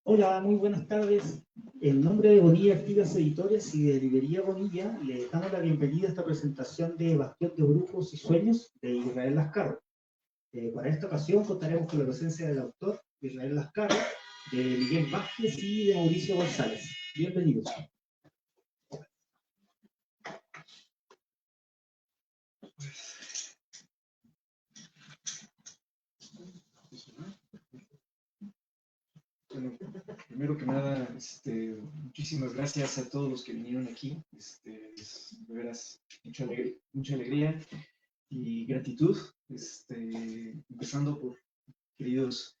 Hola, muy buenas tardes. En nombre de Bonilla Artigas Editores y de Librería Bonilla, le damos la bienvenida a esta presentación de Bastión de Brujos y Sueños de Israel Lazcaro. Para esta ocasión contaremos con la presencia del autor, Israel Lazcaro, de Miguel Vázquez y de Mauricio González. Bienvenidos. Bueno, primero que nada, muchísimas gracias a todos los que vinieron aquí. Es de veras mucha alegría y gratitud. Empezando por queridos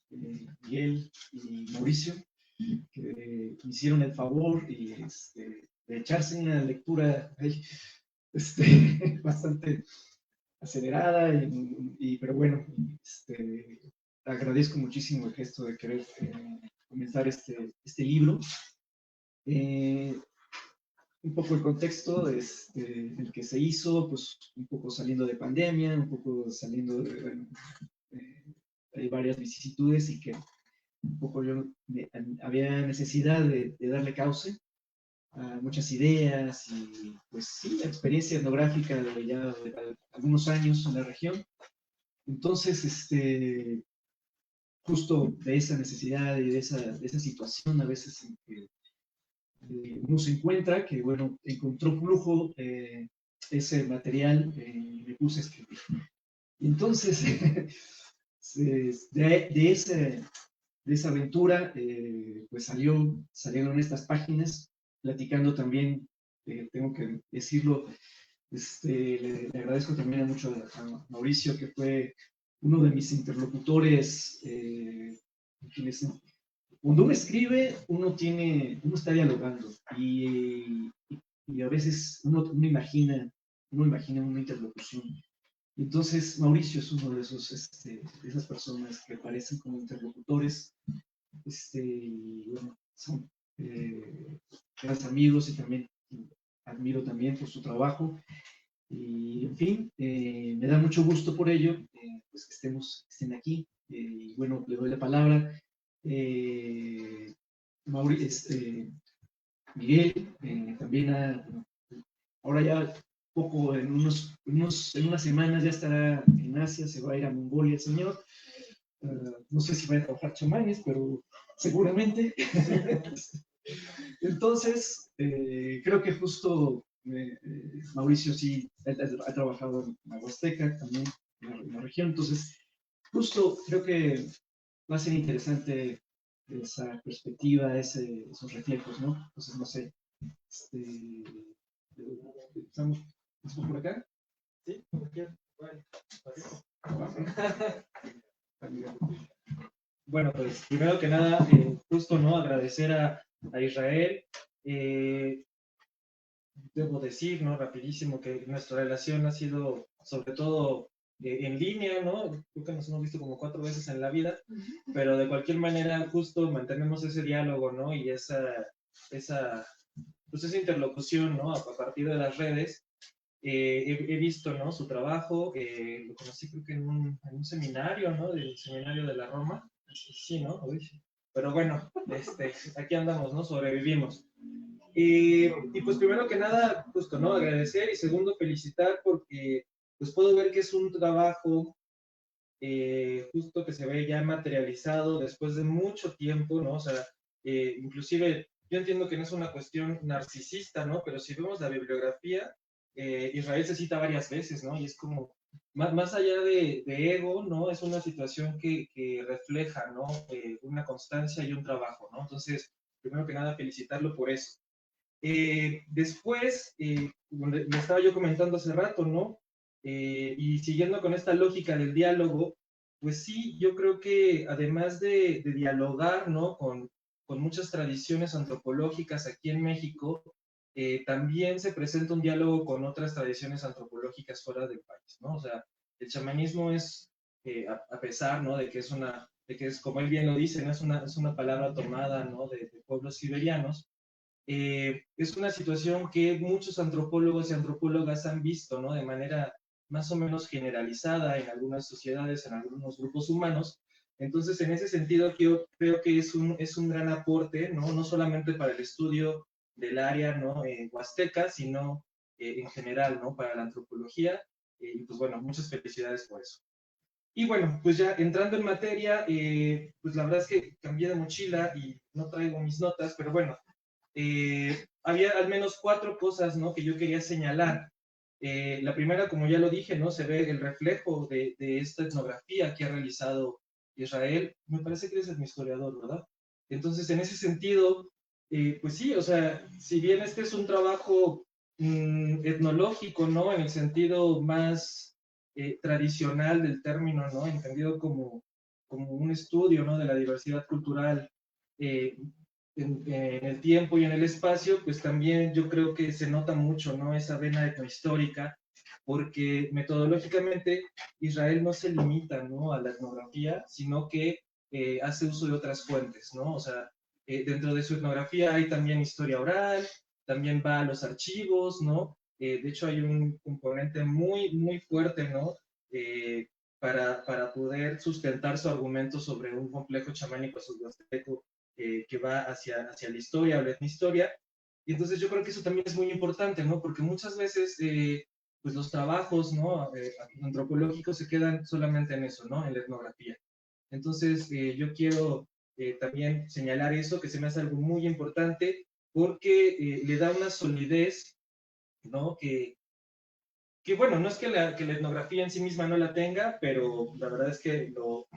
Miguel y Mauricio, que me hicieron el favor y, de echarse una lectura ahí, bastante acelerada, pero bueno, agradezco muchísimo el gesto de querer comenzar este libro. Un poco el contexto el que se hizo, pues un poco saliendo de pandemia, un poco saliendo de, bueno, hay varias vicisitudes y que un poco yo había necesidad de darle cauce a muchas ideas y pues sí, la experiencia etnográfica de ya de algunos años en la región. Entonces, justo de esa necesidad y de esa situación a veces en que uno se encuentra, que bueno, encontró flujo ese material y me puse a escribir. Y entonces, de esa aventura, pues salieron estas páginas, platicando también, tengo que decirlo, le agradezco también mucho a Mauricio, que fue uno de mis interlocutores, cuando uno escribe, uno está dialogando y a veces uno imagina una interlocución. Entonces, Mauricio es uno de esas personas que aparecen como interlocutores, y bueno, son grandes amigos y también admiro también por su trabajo. Y, en fin, me da mucho gusto por ello, pues que estén aquí. Y bueno, le doy la palabra. Miguel, también ahora ya poco, en unas semanas ya estará en Asia, se va a ir a Mongolia el señor. No sé si va a trabajar chamanes, pero seguramente. Entonces, creo que justo Mauricio sí ha trabajado en la Huasteca, también en la región, entonces justo creo que va a ser interesante esa perspectiva, esos reflejos, ¿no? Entonces, no sé, ¿estamos por acá? Sí, por aquí. Bueno, pues primero que nada, justo, ¿no? Agradecer a Israel. Debo decir, ¿no? Rapidísimo, que nuestra relación ha sido, sobre todo, en línea, ¿no? Creo que nos hemos visto como 4 veces en la vida, pero de cualquier manera, justo mantenemos ese diálogo, ¿no? Y esa interlocución, ¿no? A partir de las redes. He visto, ¿no? Su trabajo, lo conocí creo que en un seminario, ¿no? Del seminario de la Roma. Sí, ¿no? Uy. Pero bueno, aquí andamos, ¿no? Sobrevivimos. Y pues primero que nada, justo, ¿no? Agradecer y segundo, felicitar porque pues puedo ver que es un trabajo justo que se ve ya materializado después de mucho tiempo, ¿no? O sea, inclusive yo entiendo que no es una cuestión narcisista, ¿no? Pero si vemos la bibliografía, Israel se cita varias veces, ¿no? Y es como, más allá de ego, ¿no? Es una situación que refleja, ¿no? Una constancia y un trabajo, ¿no? Entonces, primero que nada, felicitarlo por eso. Después, donde me estaba yo comentando hace rato, ¿no? Y siguiendo con esta lógica del diálogo, pues sí, yo creo que además de dialogar, ¿no? Con muchas tradiciones antropológicas aquí en México, también se presenta un diálogo con otras tradiciones antropológicas fuera del país, ¿no? O sea, el chamanismo es, a pesar, ¿no? De que es, como él bien lo dice, ¿no? Es una palabra tomada, ¿no? De pueblos siberianos. Es una situación que muchos antropólogos y antropólogas han visto, ¿no? De manera más o menos generalizada en algunas sociedades, en algunos grupos humanos. Entonces, en ese sentido, yo creo que es un gran aporte, ¿no? No solamente para el estudio del área, ¿no? Huasteca, sino en general, ¿no? Para la antropología. Y pues bueno, muchas felicidades por eso. Y bueno, pues ya entrando en materia, pues la verdad es que cambié de mochila y no traigo mis notas, pero bueno, había al menos 4 cosas, ¿no? Que yo quería señalar. La primera, como ya lo dije, ¿no? Se ve el reflejo de esta etnografía que ha realizado Israel. Me parece que eres el historiador, ¿verdad? Entonces, en ese sentido, pues sí, o sea, si bien este es un trabajo etnológico, ¿no? En el sentido más tradicional del término, ¿no? Entendido como, como un estudio, ¿no? De la diversidad cultural eh, en el tiempo y en el espacio, pues también yo creo que se nota mucho, ¿no? Esa vena etnohistórica, porque metodológicamente Israel no se limita, ¿no? A la etnografía, sino que hace uso de otras fuentes, ¿no? O sea, dentro de su etnografía hay también historia oral, también va a los archivos, ¿no? De hecho, hay un componente muy, muy fuerte, ¿no? Para poder sustentar su argumento sobre un complejo chamánico azteco que va hacia la historia o la etnohistoria. Y entonces yo creo que eso también es muy importante, ¿no? Porque muchas veces, pues los trabajos, ¿no? Antropológicos se quedan solamente en eso, ¿no? En la etnografía. Entonces, yo quiero también señalar eso, que se me hace algo muy importante, porque le da una solidez, ¿no? Que bueno, no es que la etnografía en sí misma no la tenga, pero la verdad es que lo,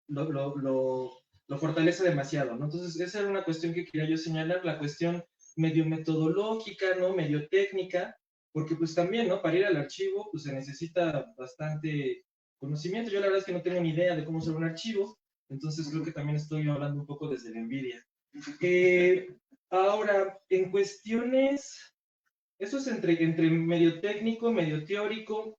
lo, lo, lo fortalece demasiado, ¿no? Entonces, esa era una cuestión que quería yo señalar, la cuestión medio metodológica, ¿no? Medio técnica, porque pues también, ¿no? Para ir al archivo, pues se necesita bastante conocimiento. Yo la verdad es que no tengo ni idea de cómo usar un archivo, entonces creo que también estoy hablando un poco desde la envidia. Ahora, en cuestiones, eso es entre medio técnico, medio teórico,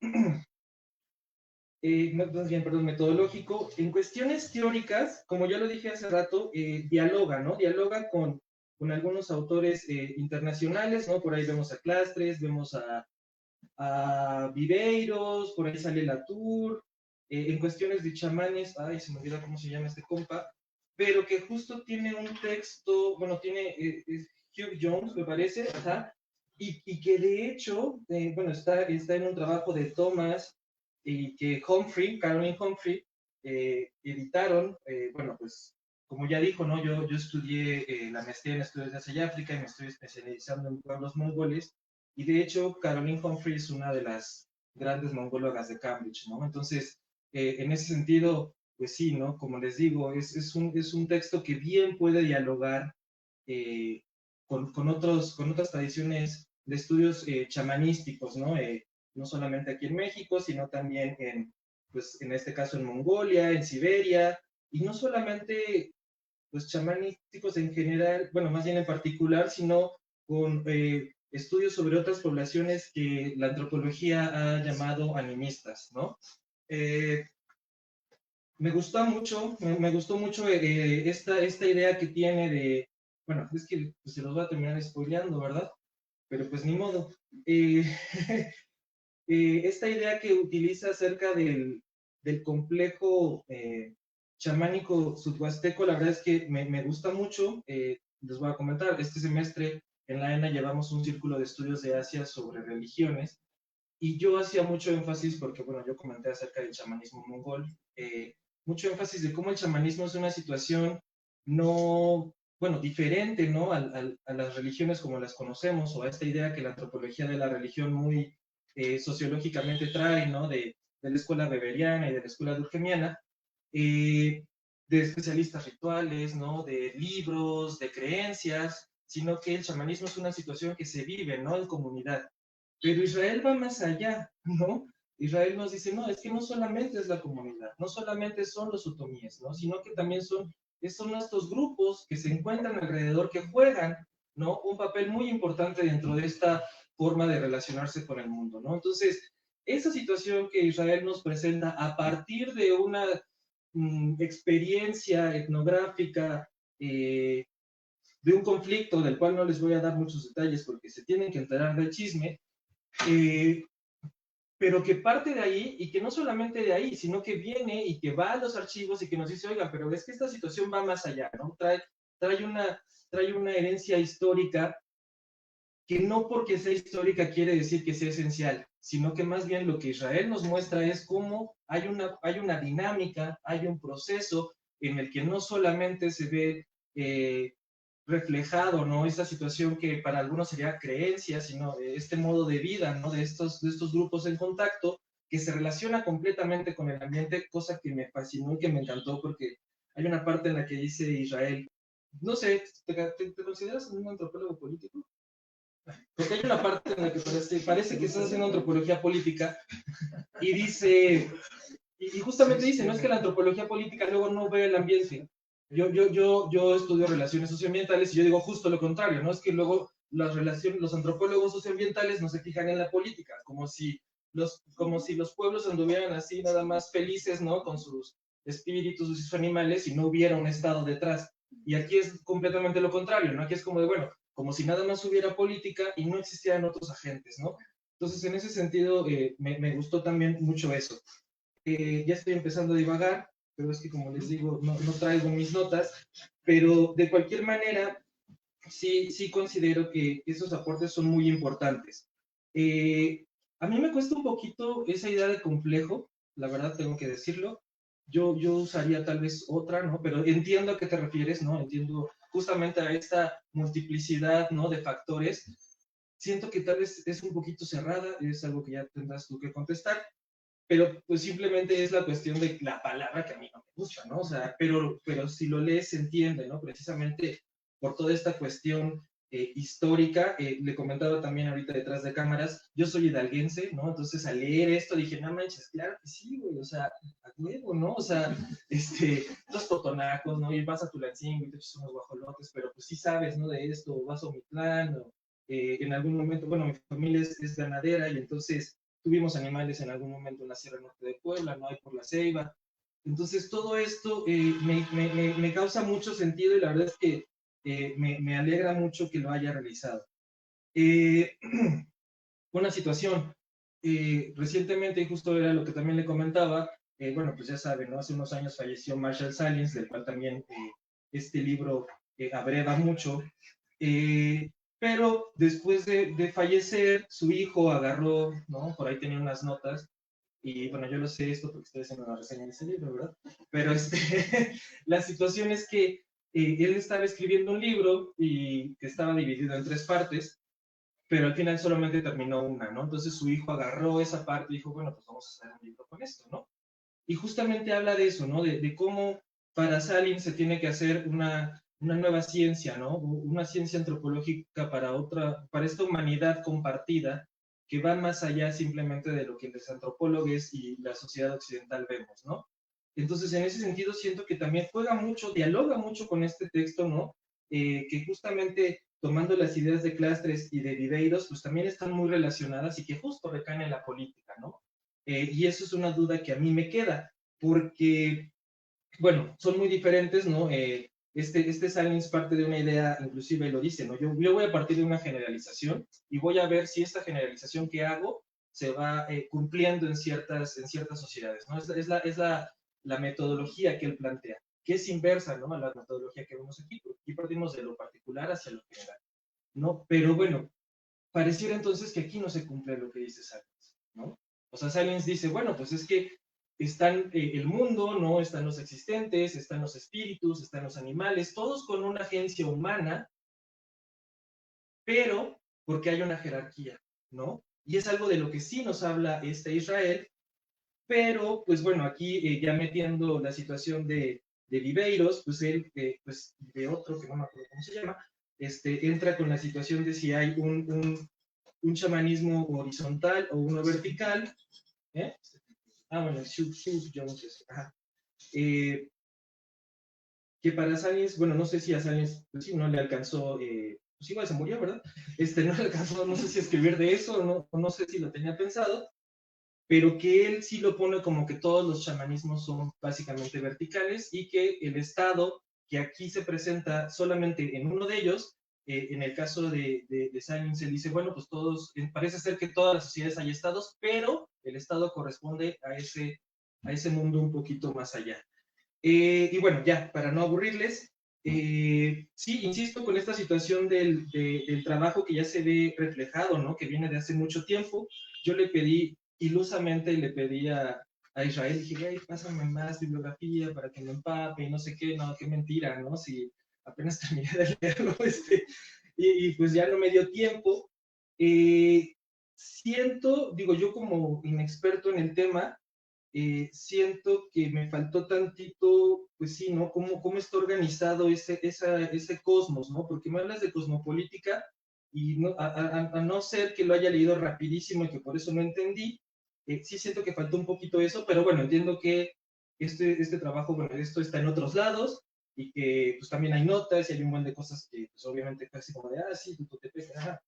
más bien, perdón, metodológico. En cuestiones teóricas, como ya lo dije hace rato, dialoga, ¿no? Dialoga con algunos autores internacionales, ¿no? Por ahí vemos a Clastres, vemos a Viveiros, por ahí sale Latour, en cuestiones de chamanes, ay, se me olvida cómo se llama este compa, pero que justo tiene un texto, bueno, tiene Hugh Jones, me parece, ajá, y que de hecho, bueno, está en un trabajo de Thomas y que Humphrey, Caroline Humphrey, editaron, bueno, pues, como ya dijo, ¿no? Yo estudié la maestría en estudios de Asia y África y me estoy especializando en pueblos mongoles, y de hecho, Caroline Humphrey es una de las grandes mongólogas de Cambridge, ¿no? Entonces, en ese sentido, pues sí, ¿no? Como les digo, es un texto que bien puede dialogar eh, con otras tradiciones de estudios chamanísticos, ¿no? No solamente aquí en México, sino también pues, en este caso en Mongolia, en Siberia, y no solamente pues chamanísticos en general, bueno, más bien en particular, sino con estudios sobre otras poblaciones que la antropología ha llamado animistas, ¿no? Eh, me gustó mucho esta idea que tiene de, bueno, es que pues, se los voy a terminar spoileando, ¿verdad? Pero pues ni modo. Eh, esta idea que utiliza acerca del complejo chamánico sudhuasteco, la verdad es que me gusta mucho. Les voy a comentar, este semestre en la ENA llevamos un círculo de estudios de Asia sobre religiones y yo hacía mucho énfasis, porque bueno, yo comenté acerca del chamanismo mongol, mucho énfasis de cómo el chamanismo es una situación no, bueno, diferente, ¿no? A las religiones como las conocemos, o a esta idea que la antropología de la religión muy sociológicamente trae, ¿no? De la escuela weberiana y de la escuela durkheimiana, eh, de especialistas rituales, ¿no? De libros, de creencias, sino que el chamanismo es una situación que se vive, ¿no? En comunidad. Pero Israel va más allá, ¿no? Israel nos dice, no, es que no solamente es la comunidad, no solamente son los otomíes, ¿no? Sino que también son estos grupos que se encuentran alrededor, que juegan, ¿no? Un papel muy importante dentro de esta forma de relacionarse con el mundo, ¿no? Entonces, esa situación que Israel nos presenta a partir de una experiencia etnográfica, de un conflicto del cual no les voy a dar muchos detalles porque se tienen que enterar del chisme, eh, pero que parte de ahí y que no solamente de ahí, sino que viene y que va a los archivos y que nos dice, oiga, pero es que esta situación va más allá, ¿no? Trae una herencia histórica que no porque sea histórica quiere decir que sea esencial, sino que más bien lo que Israel nos muestra es cómo hay una dinámica, hay un proceso en el que no solamente se ve reflejado, ¿no? Esta situación que para algunos sería creencia, sino este modo de vida, ¿no? De estos grupos en contacto, que se relaciona completamente con el ambiente, cosa que me fascinó y que me encantó, porque hay una parte en la que dice Israel, no sé, ¿te consideras un antropólogo político? Porque hay una parte en la que parece que estás haciendo antropología política y dice, y justamente dice, no es que la antropología política luego no ve el ambiente. Yo estudio relaciones socioambientales y yo digo justo lo contrario, ¿no? Es que luego los antropólogos socioambientales no se fijan en la política, como si los pueblos anduvieran así nada más felices, ¿no? Con sus espíritus y sus animales y no hubiera un estado detrás. Y aquí es completamente lo contrario, ¿no? Aquí es como de, bueno, como si nada más hubiera política y no existieran otros agentes, ¿no? Entonces, en ese sentido, me gustó también mucho eso. Ya estoy empezando a divagar, pero es que como les digo, no traigo mis notas, pero de cualquier manera, sí considero que esos aportes son muy importantes. A mí me cuesta un poquito esa idea de complejo, la verdad tengo que decirlo. Yo usaría tal vez otra, ¿no? Pero entiendo a qué te refieres, ¿no? Entiendo justamente a esta multiplicidad, ¿no? De factores. Siento que tal vez es un poquito cerrada, es algo que ya tendrás tú que contestar, pero pues simplemente es la cuestión de la palabra que a mí no me gusta, ¿no? O sea, pero si lo lees se entiende, ¿no? Precisamente por toda esta cuestión histórica, le comentaba también ahorita detrás de cámaras, yo soy hidalguense, ¿no? Entonces al leer esto dije, no manches, claro que sí, güey, o sea, a huevo, ¿no? O sea, los totonacos, ¿no? Y vas a Tulancingo y te echas unos guajolotes, pero pues sí sabes, ¿no? De esto, vas a Omitlán, o en algún momento, bueno, mi familia es ganadera y entonces tuvimos animales en algún momento en la Sierra Norte de Puebla, no hay por la Ceiba. Entonces, todo esto me causa mucho sentido y la verdad es que me alegra mucho que lo haya realizado. Eh, una situación, recientemente, y justo era lo que también le comentaba, bueno, pues ya saben, ¿no? Hace unos años falleció Marshall Salins, del cual también este libro abreva mucho. Eh, pero después de fallecer, su hijo agarró, ¿no? Por ahí tenía unas notas, y bueno, yo lo sé esto porque estoy haciendo una reseña de ese libro, ¿verdad? Pero la situación es que él estaba escribiendo un libro y que estaba dividido en tres partes, pero al final solamente terminó una, ¿no? Entonces su hijo agarró esa parte y dijo, bueno, pues vamos a hacer un libro con esto, ¿no? Y justamente habla de eso, ¿no? De cómo para Salin se tiene que hacer una nueva ciencia, ¿no? Una ciencia antropológica para esta humanidad compartida que va más allá simplemente de lo que los antropólogos y la sociedad occidental vemos, ¿no? Entonces, en ese sentido, siento que también juega mucho, dialoga mucho con este texto, ¿no? Que justamente tomando las ideas de Clastres y de Viveiros, pues también están muy relacionadas y que justo recaen en la política, ¿no? Y eso es una duda que a mí me queda, porque, bueno, son muy diferentes, ¿no? Este Salins parte de una idea, inclusive lo dice, ¿no? Yo voy a partir de una generalización y voy a ver si esta generalización que hago se va cumpliendo en ciertas sociedades, ¿no? La metodología que él plantea, que es inversa, ¿no? A la metodología que vemos aquí, porque aquí partimos de lo particular hacia lo general, ¿no? Pero bueno, pareciera entonces que aquí no se cumple lo que dice Salins, ¿no? O sea, Salins dice, bueno, pues es que están el mundo, ¿no? Están los existentes, están los espíritus, están los animales, todos con una agencia humana, pero porque hay una jerarquía, ¿no? Y es algo de lo que sí nos habla Israel, pero pues bueno, aquí ya metiendo la situación de Viveiros, pues él, pues de otro que no me acuerdo cómo se llama, entra con la situación de si hay un chamanismo horizontal o uno vertical, ¿eh? Bueno, Jones, ajá. Que para Salins, bueno, no sé si a Salins, pues sí, no le alcanzó, pues igual se murió, ¿verdad? No le alcanzó, no sé si escribir de eso, no sé si lo tenía pensado, pero que él sí lo pone como que todos los chamanismos son básicamente verticales y que el Estado, que aquí se presenta solamente en uno de ellos, en el caso de Salins, se dice, bueno, pues todos, parece ser que todas las sociedades hay estados, pero el Estado corresponde a ese mundo un poquito más allá. Y bueno, ya, para no aburrirles, sí, insisto con esta situación del trabajo que ya se ve reflejado, ¿no? Que viene de hace mucho tiempo. Yo le pedí, ilusamente le pedí a Israel, dije, hey, pásame más bibliografía para que me empape y no sé qué, no, qué mentira, ¿no? Si apenas terminé de leerlo, y pues ya no me dio tiempo. Siento, digo, yo como inexperto en el tema, siento que me faltó tantito, pues sí, ¿no? ¿Cómo está organizado ese cosmos, ¿no? Porque me hablas de cosmopolítica y no, a no ser que lo haya leído rapidísimo y que por eso no entendí, sí siento que faltó un poquito eso, pero bueno, entiendo que este trabajo, bueno, esto está en otros lados y que pues también hay notas y hay un montón de cosas que pues obviamente casi como de, sí, tu te pega,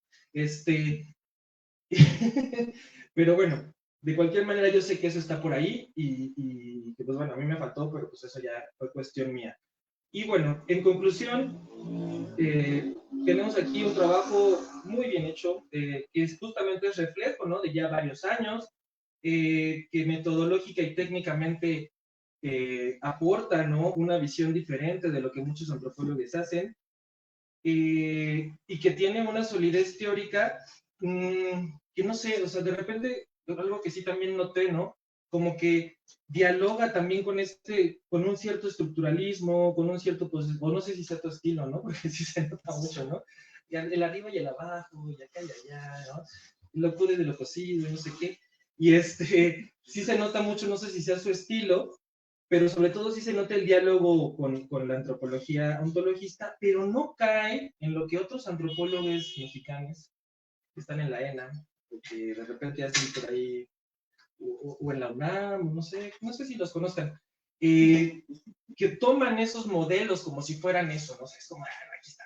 pero bueno, de cualquier manera yo sé que eso está por ahí y que pues bueno, a mí me faltó, pero pues eso ya fue cuestión mía. Y bueno, en conclusión, tenemos aquí un trabajo muy bien hecho, que es justamente es reflejo, ¿no? De ya varios años, que metodológica y técnicamente aporta, ¿no? Una visión diferente de lo que muchos antropólogos hacen, y que tiene una solidez teórica que no sé, o sea, de repente, algo que sí también noté, ¿no? Como que dialoga también con un cierto estructuralismo, con un cierto, pues, o no sé si sea tu estilo, ¿no? Porque sí se nota mucho, ¿no? Y el arriba y el abajo, y acá y allá, ¿no? Y lo pude de lo cocido, y no sé qué. Y sí se nota mucho, no sé si sea su estilo, pero sobre todo sí se nota el diálogo con la antropología ontologista, pero no cae en lo que otros antropólogos mexicanos que están en la ENA, o que de repente hacen por ahí, o en la UNAM, no sé si los conozcan, que toman esos modelos como si fueran eso, no sé, es como, aquí está.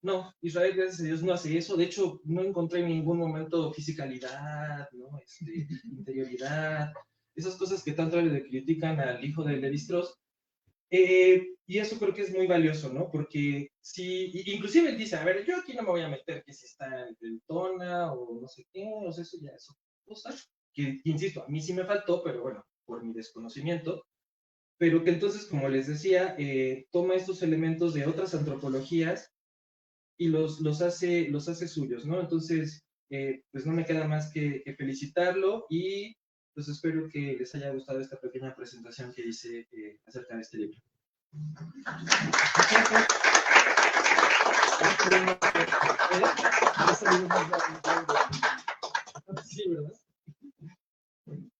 No, Israel, gracias a Dios, no hace eso. De hecho, no encontré en ningún momento fisicalidad, ¿no? Interioridad, esas cosas que tanto le critican al hijo de Levi-Strauss. Y eso creo que es muy valioso, ¿no? Porque sí, inclusive él dice, a ver, yo aquí no me voy a meter que si está en Deltona o no sé qué, o sea, eso ya es otra cosa, que insisto, a mí sí me faltó, pero bueno, por mi desconocimiento, pero que entonces, como les decía, toma estos elementos de otras antropologías y los hace suyos, ¿no? Entonces, pues no me queda más que felicitarlo y pues espero que les haya gustado esta pequeña presentación que hice acerca de este libro. Sí, ¿verdad?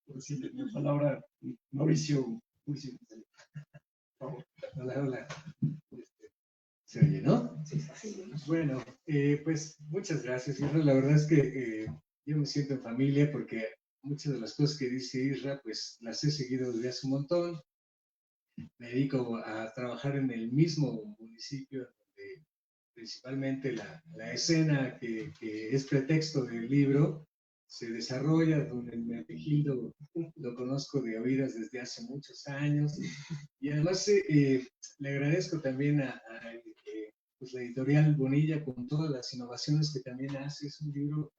Por si la palabra novicio, juicio. Hola, hola. ¿Se oye, no? Sí. Bueno, pues muchas gracias, Isra. La verdad es que yo me siento en familia porque muchas de las cosas que dice Isra, pues las he seguido desde hace un montón. Me dedico a trabajar en el mismo municipio donde principalmente la escena que es pretexto del libro se desarrolla, donde el Hermenegildo lo conozco de oídas desde hace muchos años, y además le agradezco también a pues la editorial Bonilla con todas las innovaciones que también hace. Es un libro,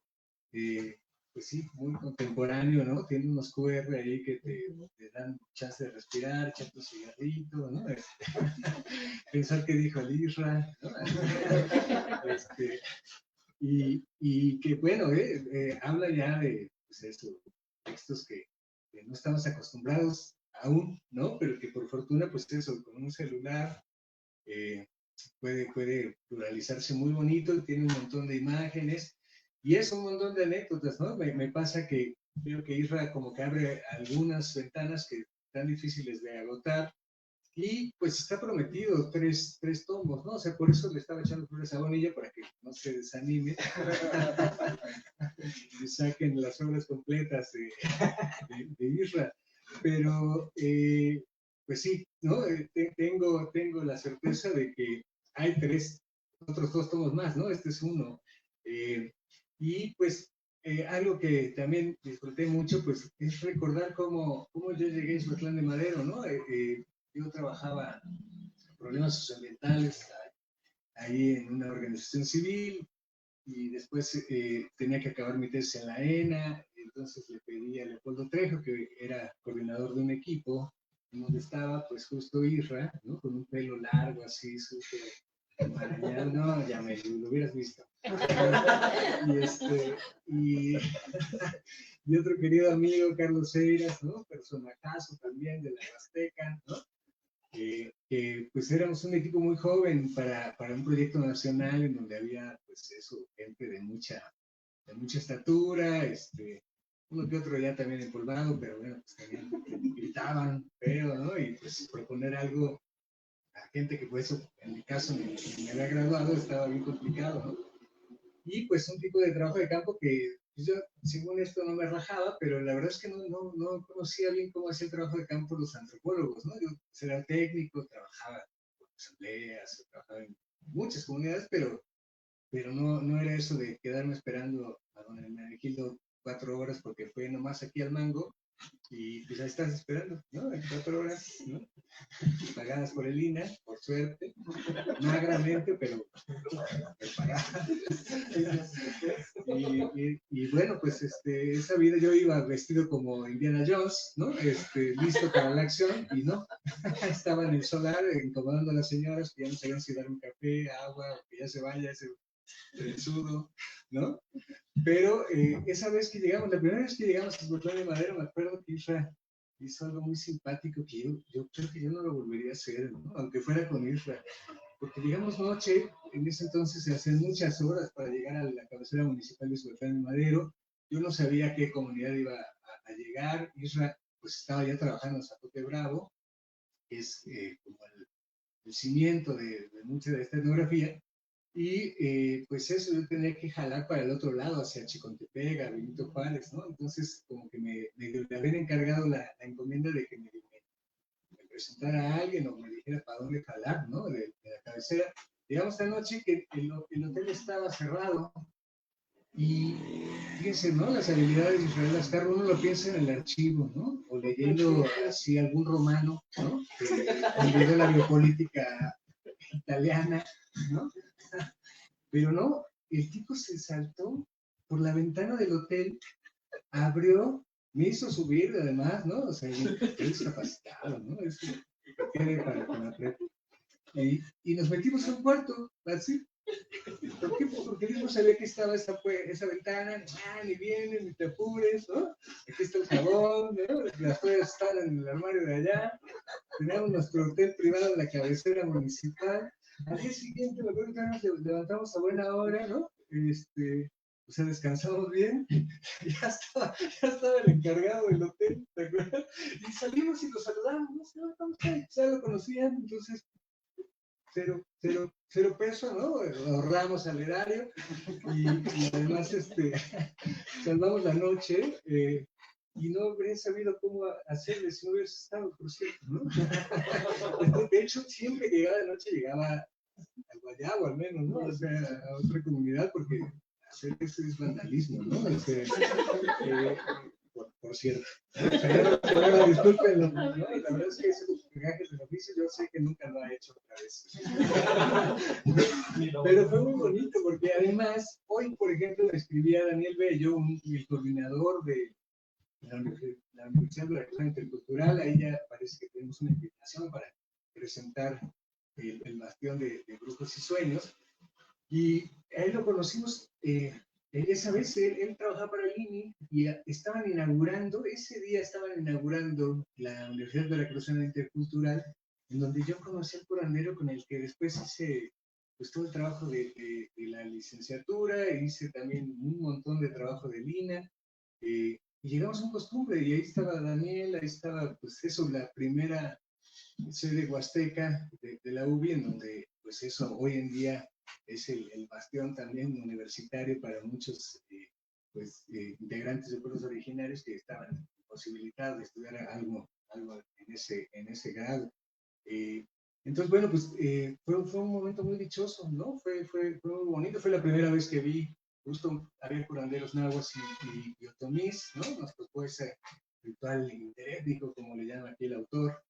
pues sí, muy contemporáneo, ¿no? Tiene unos QR ahí que te dan chance de respirar, echar tu cigarrito, ¿no? Pensar que dijo el Isra, ¿no? Y que bueno, habla ya de pues eso, textos que no estamos acostumbrados aún, ¿no? Pero que por fortuna, pues eso, con un celular puede pluralizarse muy bonito, tiene un montón de imágenes y es un montón de anécdotas, ¿no? Me pasa que veo que Isra como que abre algunas ventanas que están difíciles de agotar. Y pues está prometido tres tomos, ¿no? O sea, por eso le estaba echando flores a Bonilla para que no se desanime y saquen las obras completas de Isra. Pero, pues sí, ¿no? Tengo la certeza de que hay otros dos tomos más, ¿no? Este es uno. Y pues algo que también disfruté mucho, pues es recordar cómo yo llegué a Izotlán de Madero, ¿no? Yo trabajaba en problemas socioambientales ahí en una organización civil y después tenía que acabar mi tesis en la ENA. entonces le pedí a Leopoldo Trejo, que era coordinador de un equipo, en donde estaba pues justo Isra, ¿no? Con un pelo largo así, súper enmarañado, no, ya me lo hubieras visto. Y, y otro querido amigo, Carlos Seiras, ¿no? Personajazo también de la Huasteca, ¿no? Pues éramos un equipo muy joven para un proyecto nacional en donde había, pues eso, gente de mucha estatura, uno que otro ya también empolvado, pero bueno, pues también gritaban feo, ¿no? Y pues proponer algo a gente que pues en mi caso me había graduado estaba bien complicado, ¿no? Y pues un tipo de trabajo de campo que pues, yo, según esto, no me rajaba, pero la verdad es que no conocía bien cómo hacía el trabajo de campo los antropólogos, ¿no? Yo era técnico, trabajaba en asambleas, trabajaba en muchas comunidades, pero no era eso de quedarme esperando a donde me alquilo 4 horas porque fue nomás aquí al Mango y pues ahí estás esperando, ¿no? 4 horas, ¿no? Pagadas por el INA, por suerte, no agramente, pero pagadas. Y bueno, pues esa vida yo iba vestido como Indiana Jones, ¿no? Listo para la acción y no, estaba en el solar incomodando a las señoras que ya no sabían si dar un café, agua, o que ya se vaya ese trenzudo, ¿no? Pero esa vez que llegamos, la primera vez que llegamos a Esbotón de Madero, me acuerdo que Isra hizo algo muy simpático que yo creo que yo no lo volvería a hacer, ¿no? Aunque fuera con Isra. Porque llegamos noche, en ese entonces se hacen muchas horas para llegar a la cabecera municipal de Esbotón de Madero. Yo no sabía a qué comunidad iba a llegar. Isra pues estaba ya trabajando en Zapote Bravo, que es como el cimiento de mucha de esta etnografía. Y pues eso, yo tenía que jalar para el otro lado, hacia Chicontepec, a Benito Juárez, ¿no? Entonces, como que me habían encargado la encomienda de que me presentara a alguien o me dijera para dónde jalar, ¿no? De la cabecera. Llegamos esta noche que el hotel estaba cerrado y fíjense, ¿no? Las habilidades de Israel Lascarro, uno lo piensa en el archivo, ¿no? O leyendo así algún romano, ¿no? Que la biopolítica italiana, ¿no? Pero no, el tipo se saltó por la ventana del hotel, abrió, me hizo subir además, ¿no? O sea, estoy discapacitado, ¿no? Eso requiere para con la prepa. Y nos metimos a un cuarto, así. ¿Por qué? Porque él no sabía que estaba esa ventana, ni vienen, ni te apures, ¿no? Aquí está el jabón, ¿no? Las toallas están en el armario de allá. Teníamos nuestro hotel privado en la cabecera municipal. Al día siguiente, me acuerdo que nos levantamos a buena hora, ¿no? O sea, descansamos bien. Ya estaba el encargado del hotel, ¿te acuerdas? Y salimos y lo saludamos, ¿no? Ya lo conocían, entonces cero peso, ¿no? Ahorramos al erario y además salvamos la noche y no habría sabido cómo hacerle si no hubiera estado, por cierto, ¿no? De hecho, siempre que llegaba de noche llegaba al Guayabo al menos, ¿no? O sea, a otra comunidad porque hacer eso es vandalismo, ¿no? O sea, por cierto. Pero disculpen, ¿no? La verdad es que ese gajes del oficio yo sé que nunca lo ha hecho otra vez. Pero fue muy bonito porque además, hoy, por ejemplo, le escribí a Daniel Bello, el coordinador de la Universidad de la Cosa Intercultural. Ahí ya parece que tenemos una invitación para presentar el bastión de Brujos y Sueños. Y a él lo conocimos esa vez, él trabajaba para el INI y ese día estaban inaugurando la Universidad de la Cosa Intercultural, en donde yo conocí al curandero con el que después hice pues todo el trabajo de la licenciatura, hice también un montón de trabajo de INA, y llegamos a un costumbre, y ahí estaba Daniel, ahí estaba pues eso, la primera sede huasteca de la UBI, en donde pues eso hoy en día es el bastión también universitario para muchos integrantes de pueblos originarios que estaban posibilitados de estudiar algo en ese grado. Entonces, bueno, pues fue un momento muy dichoso, ¿no? Fue muy bonito, fue la primera vez que vi justo había curanderos nahuas y otomís, ¿no? Nos tocó ese ritual interético, como le llama aquí el autor.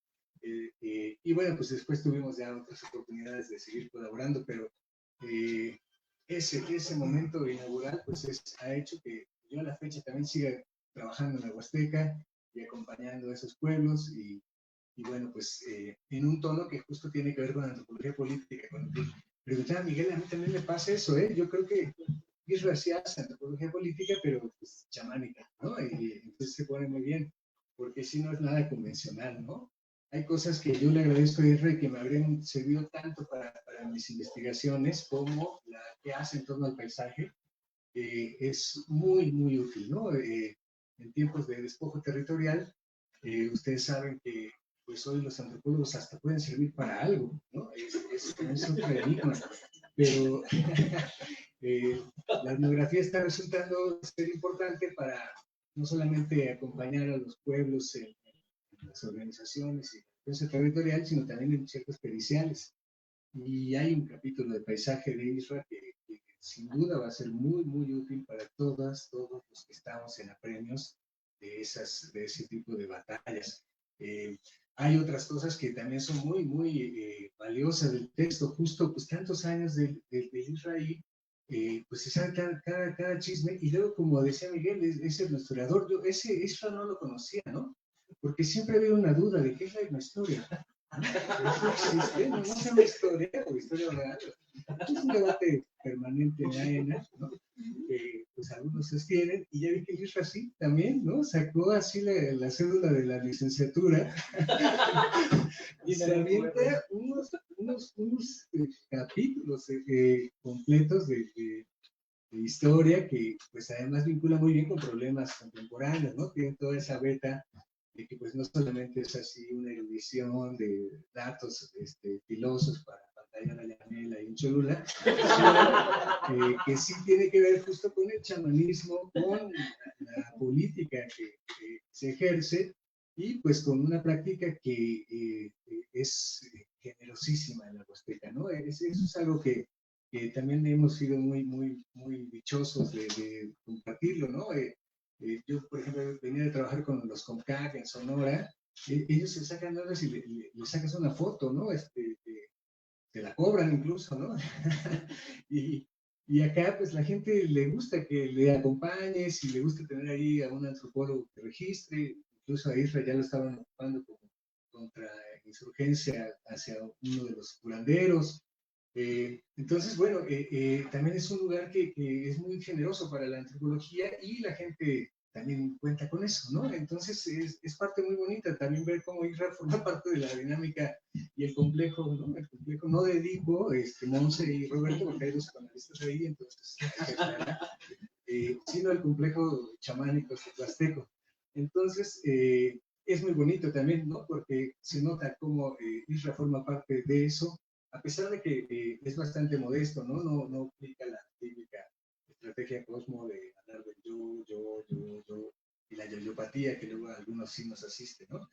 Y bueno, pues después tuvimos ya otras oportunidades de seguir colaborando, pero ese momento inaugural pues ha hecho que yo a la fecha también siga trabajando en la Huasteca y acompañando a esos pueblos y bueno, pues en un tono que justo tiene que ver con la antropología política. Cuando te preguntaba a Miguel, a mí también me pasa eso, ¿eh? Yo creo que Israel sí hace antropología política, pero pues chamánica, ¿no? Y entonces se pone muy bien, porque si no es nada convencional, ¿no? Hay cosas que yo le agradezco a Israel que me habrían servido tanto para mis investigaciones como la que hace en torno al paisaje. Es muy, muy útil, ¿no? En tiempos de despojo territorial, ustedes saben que pues hoy los antropólogos hasta pueden servir para algo, ¿no? Es otro enigma, pero la etnografía está resultando ser importante para no solamente acompañar a los pueblos en las organizaciones y la defensa territorial, sino también en ciertas periciales. Y hay un capítulo de paisaje de Israel que sin duda va a ser muy, muy útil para todos los que estamos en apremios de ese tipo de batallas. Hay otras cosas que también son muy, muy valiosas del texto, justo pues tantos años de Israel, pues se sabe cada chisme, y luego, como decía Miguel, es el historiador, yo ese Israel no lo conocía, ¿no? Porque siempre había una duda de qué es la historia. Eso existe, no es una historia o historia real. Es un debate permanente en AENA, ¿no? Que pues algunos sostienen, y ya vi que Luis Rací también, ¿no? Sacó así la cédula de la licenciatura y se avienta unos capítulos completos de historia que pues además vincula muy bien con problemas contemporáneos, ¿no? Tiene toda esa beta de que pues no solamente es así una erudición de datos filosos para pantallar a Yanela y en Cholula, sino que sí tiene que ver justo con el chamanismo, con la política que se ejerce y pues con una práctica que es generosísima en la Huasteca, ¿no? Eso es algo que también hemos sido muy, muy, muy dichosos de compartirlo, ¿no? Yo, por ejemplo, venía de trabajar con los Comcac en Sonora, ellos se sacan horas y le sacas una foto, ¿no? Te la cobran incluso, ¿no? y, y acá, pues, la gente le gusta que le acompañes y le gusta tener ahí a un antropólogo que registre, incluso a Israel ya lo estaban ocupando como contra insurgencia hacia uno de los curanderos. Entonces, bueno, también es un lugar que es muy generoso para la antropología y la gente también cuenta con eso, ¿no? Entonces, es parte muy bonita también ver cómo Israel forma parte de la dinámica y el complejo, ¿no? El complejo no de Edipo, Monse y Roberto, porque hay dos panelistas ahí, entonces, sino el complejo chamánico huasteco. Entonces, es muy bonito también, ¿no? Porque se nota cómo Israel forma parte de eso, a pesar de que es bastante modesto, ¿no? No aplica la típica estrategia Cosmo de hablar de yo, y la yoyopatía que luego a algunos sí nos asiste, ¿no?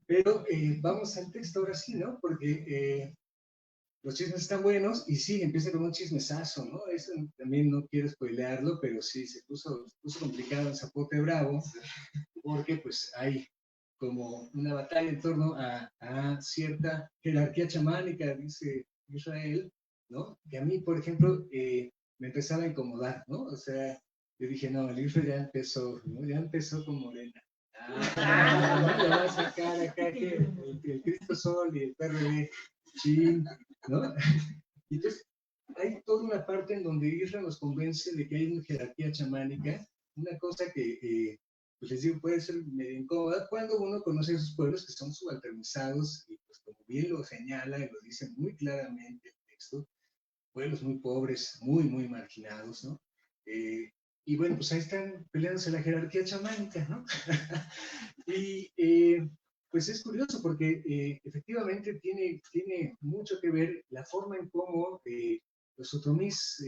Pero vamos al texto ahora sí, ¿no? Porque los chismes están buenos y sí, empieza con un chismesazo, ¿no? Eso también no quiero spoilearlo, pero sí, se puso complicado en Zapote Bravo, porque pues hay como una batalla en torno a cierta jerarquía chamánica, dice Israel, ¿no? Que a mí, por ejemplo, me empezaba a incomodar, ¿no? O sea, yo dije, no, el Israel ya empezó, ¿no? Ya empezó con Morena. Le va a sacar acá que el Cristo Sol y el PRD, chin, ¿no? Y entonces, hay toda una parte en donde Israel nos convence de que hay una jerarquía chamánica, una cosa que pues les digo, puede ser medio incómoda cuando uno conoce a esos pueblos que son subalternizados y pues como bien lo señala y lo dice muy claramente el texto, pueblos muy pobres, muy, muy marginados, ¿no? Y bueno, pues ahí están peleándose la jerarquía chamánica, ¿no? y pues es curioso porque efectivamente tiene mucho que ver la forma en cómo los otomís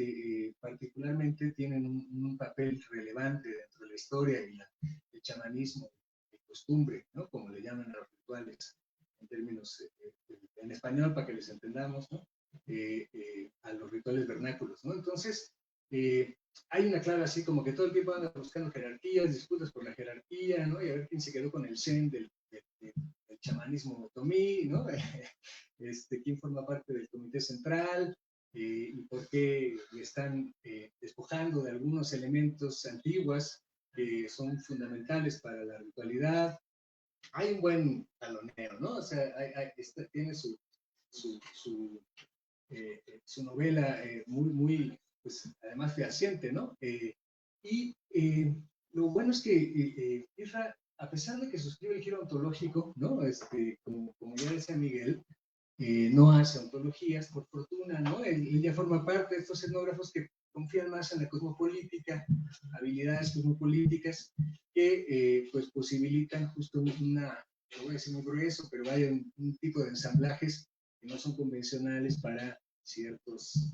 particularmente tienen un papel relevante dentro de la historia y el chamanismo, de costumbre, ¿no? Como le llaman a los rituales, en términos en español para que les entendamos, ¿no? A los rituales vernáculos, ¿no? Entonces, hay una clara así como que todo el tiempo andan buscando jerarquías, disputas por la jerarquía, ¿no? Y a ver quién se quedó con el zen del chamanismo otomí, ¿no? Quién forma parte del comité central y por qué le están despojando de algunos elementos antiguos que son fundamentales para la ritualidad. Hay un buen taloneo, ¿no? O sea, tiene su novela muy, pues, además fehaciente, ¿no? Y lo bueno es que Isra, a pesar de que suscribe el giro ontológico, ¿no? Como ya decía Miguel, no hace ontologías, por fortuna, ¿no? Él ya forma parte de estos etnógrafos que confían más en la cosmopolítica, habilidades cosmopolíticas, que pues posibilitan justo lo voy a decir muy grueso, pero vaya un tipo de ensamblajes que no son convencionales para ciertos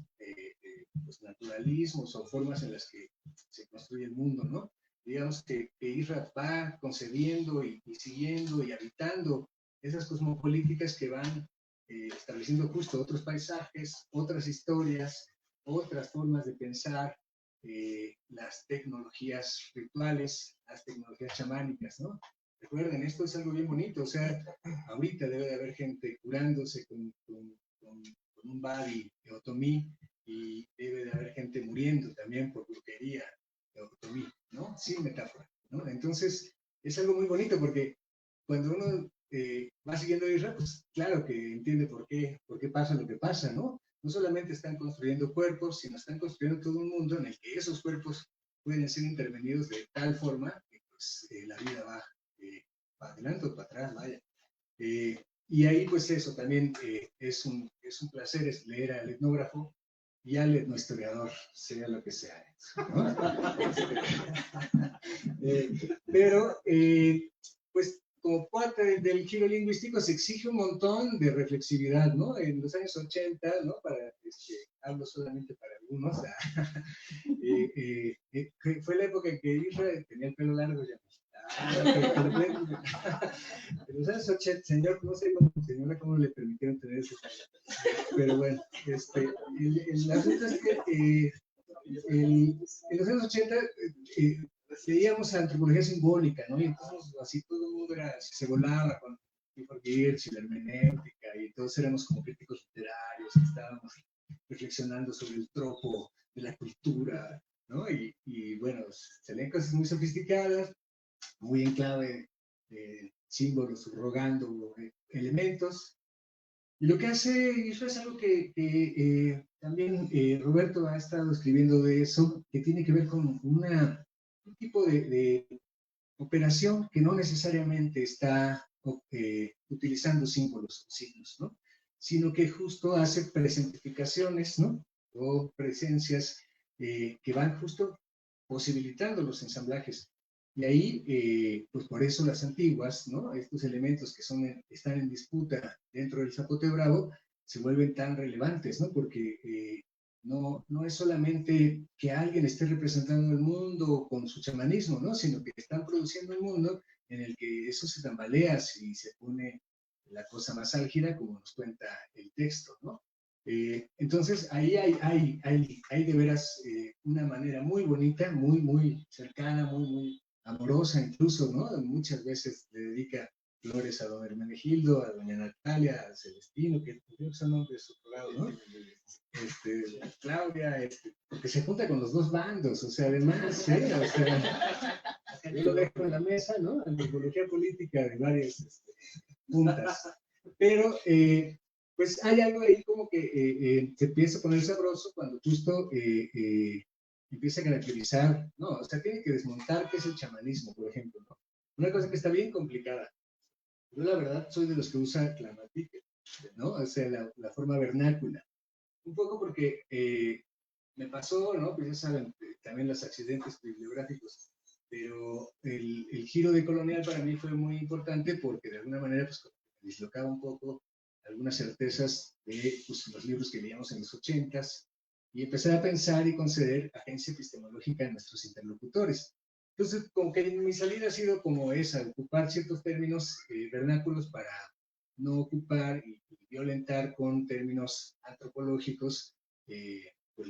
pues, naturalismos o formas en las que se construye el mundo, ¿no? Digamos que Isra va concebiendo y siguiendo y habitando esas cosmopolíticas que van estableciendo justo otros paisajes, otras historias, otras formas de pensar, las tecnologías rituales, las tecnologías chamánicas, ¿no? Recuerden, esto es algo bien bonito, o sea, ahorita debe de haber gente curándose con un badi de otomí y debe de haber gente muriendo también por brujería de otomí, ¿no? Sin metáfora, ¿no? Entonces, es algo muy bonito porque cuando uno va siguiendo a Israel, pues claro que entiende por qué pasa lo que pasa, ¿no? No solamente están construyendo cuerpos, sino están construyendo todo un mundo en el que esos cuerpos pueden ser intervenidos de tal forma que pues, la vida va para adelante o para atrás, vaya. Y ahí pues eso también es un placer es leer al etnógrafo y al etnohistoriador, sea lo que sea. ¿No? Pero pues como parte del giro lingüístico se exige un montón de reflexividad, ¿no? En los años 80, ¿no? Hablo solamente para algunos, fue la época en que Israel tenía el pelo largo ya. En los años 80, señor, no sé señora, cómo le permitieron tener ese tallo. Pero bueno, el asunto es que en los años 80 leíamos antropología simbólica, ¿no? Y entonces así todo el mundo se volaba con Clifford Geertz y la hermenéutica, y todos éramos como críticos literarios, que estábamos reflexionando sobre el tropo de la cultura, ¿no? Y bueno, se leen cosas muy sofisticadas, muy en clave símbolos, subrogando elementos. Y lo que hace eso es algo que también Roberto ha estado escribiendo de eso, que tiene que ver con un tipo de operación que no necesariamente está utilizando símbolos o signos, ¿no? Sino que justo hace presentificaciones, ¿no? O presencias que van justo posibilitando los ensamblajes. Y ahí, pues por eso las antiguas, ¿no? Estos elementos que están en disputa dentro del Zapote Bravo se vuelven tan relevantes, ¿no? Porque no es solamente que alguien esté representando el mundo con su chamanismo, ¿no? Sino que están produciendo un mundo en el que eso se tambalea si se pone la cosa más álgida, como nos cuenta el texto, ¿no? Entonces, ahí hay de veras una manera muy bonita, muy cercana, muy amorosa incluso, ¿no? Muchas veces le dedica flores a don Hermenegildo, a doña Natalia, a Celestino, que son nombres de su lado, ¿no? Claudia, porque se junta con los dos bandos, o sea, además, o sea, yo lo dejo en la mesa, ¿no? Antropología política de varias puntas. Pero, pues hay algo ahí como que se empieza a poner sabroso cuando justo empieza a caracterizar, no, o sea, tiene que desmontar qué es el chamanismo, por ejemplo, ¿no? Una cosa que está bien complicada. Yo la verdad soy de los que usa clamatique, ¿no? O sea, la forma vernácula. Un poco porque me pasó, ¿no? Pues ya saben, también los accidentes bibliográficos, pero el giro de Colonial para mí fue muy importante porque de alguna manera pues me dislocaba un poco algunas certezas de pues, los libros que leíamos en los 80s y empezar a pensar y conceder agencia epistemológica a nuestros interlocutores. Entonces, como que mi salida ha sido como esa, ocupar ciertos términos vernáculos para no ocupar y violentar con términos antropológicos pues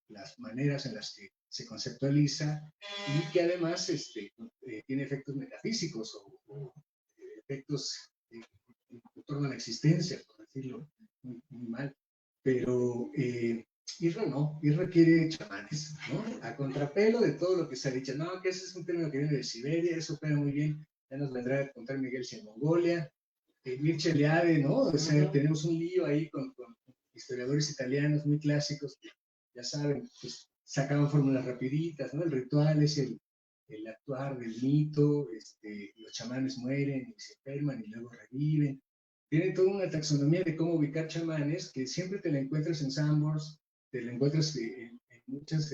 las maneras en las que se conceptualiza y que además tiene efectos metafísicos o efectos en torno a la existencia, por decirlo muy mal. Pero Isra no, Isra quiere chamanes, ¿no? A contrapelo de todo lo que se ha dicho, no, que ese es un término que viene de Siberia, eso opera muy bien, ya nos vendrá a contar Miguel si en Mongolia, Mircea Eliade, ¿no? O sea, tenemos un lío ahí con historiadores italianos muy clásicos que ya saben, pues sacaban fórmulas rapiditas, ¿no? El ritual es el actuar del mito, los chamanes mueren y se enferman y luego reviven. Tienen toda una taxonomía de cómo ubicar chamanes que siempre te la encuentras en Sambors, te la encuentras en muchas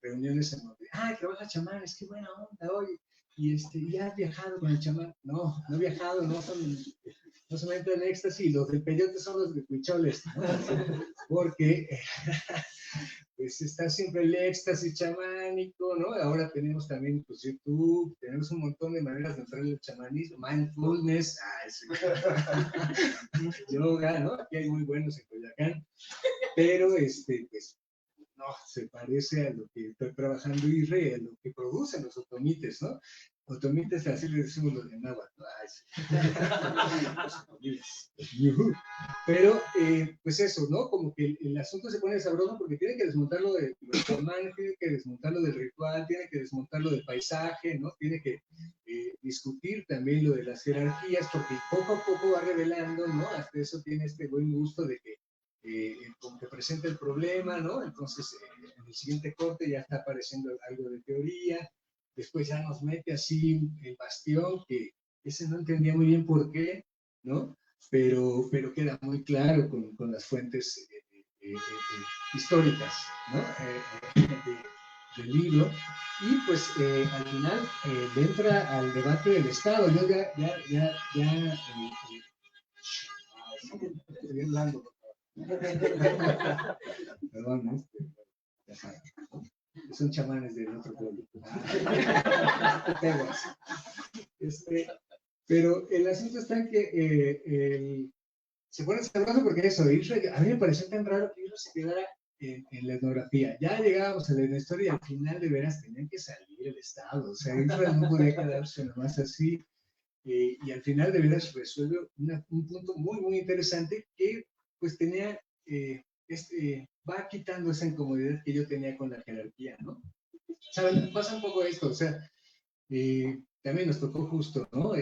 reuniones en donde, ¡ay, trabaja chamanes, qué buena onda, oye! Y has viajado con el chamán. No, no he viajado, no se meten en éxtasis, los del peyote son los de Huicholes, ¿no? Porque pues está siempre el éxtasis chamánico, ¿no? Ahora tenemos también pues, YouTube, tenemos un montón de maneras de entrar en el chamanismo, mindfulness, yoga, ¿no? Aquí hay muy buenos en Coyoacán, pero pues no, se parece a lo que está trabajando Israel, a lo que producen los otomites, ¿no? Otomites, así le decimos los de náhuatl, ¿no? Pero, pues eso, ¿no? Como que el asunto se pone sabroso porque tiene que desmontarlo de los chamanes, tiene que desmontarlo del ritual, tiene que desmontarlo del paisaje, ¿no? Tiene que discutir también lo de las jerarquías, porque poco a poco va revelando, ¿no? Hasta eso tiene este buen gusto de que como que presenta el problema, ¿no? Entonces, en el siguiente corte ya está apareciendo algo de teoría, después ya nos mete así el bastión, que ese no entendía muy bien por qué, ¿no? Pero queda muy claro con las fuentes históricas, ¿no? Del libro, y pues al final entra al debate del Estado. Yo estoy hablando. Perdón, ya saben, son chamanes del otro pueblo. Pero el asunto está en que se pone sabroso porque eso, a mí me pareció tan raro que Israel se quedara en la etnografía. Ya llegábamos a la historia y al final de veras tenían que salir el Estado. O sea, Israel no podía quedarse nomás así. Y al final de veras resuelve un punto muy, muy interesante que pues tenía, va quitando esa incomodidad que yo tenía con la jerarquía, ¿no? ¿Saben? Pasa un poco esto, o sea, también nos tocó justo, ¿no?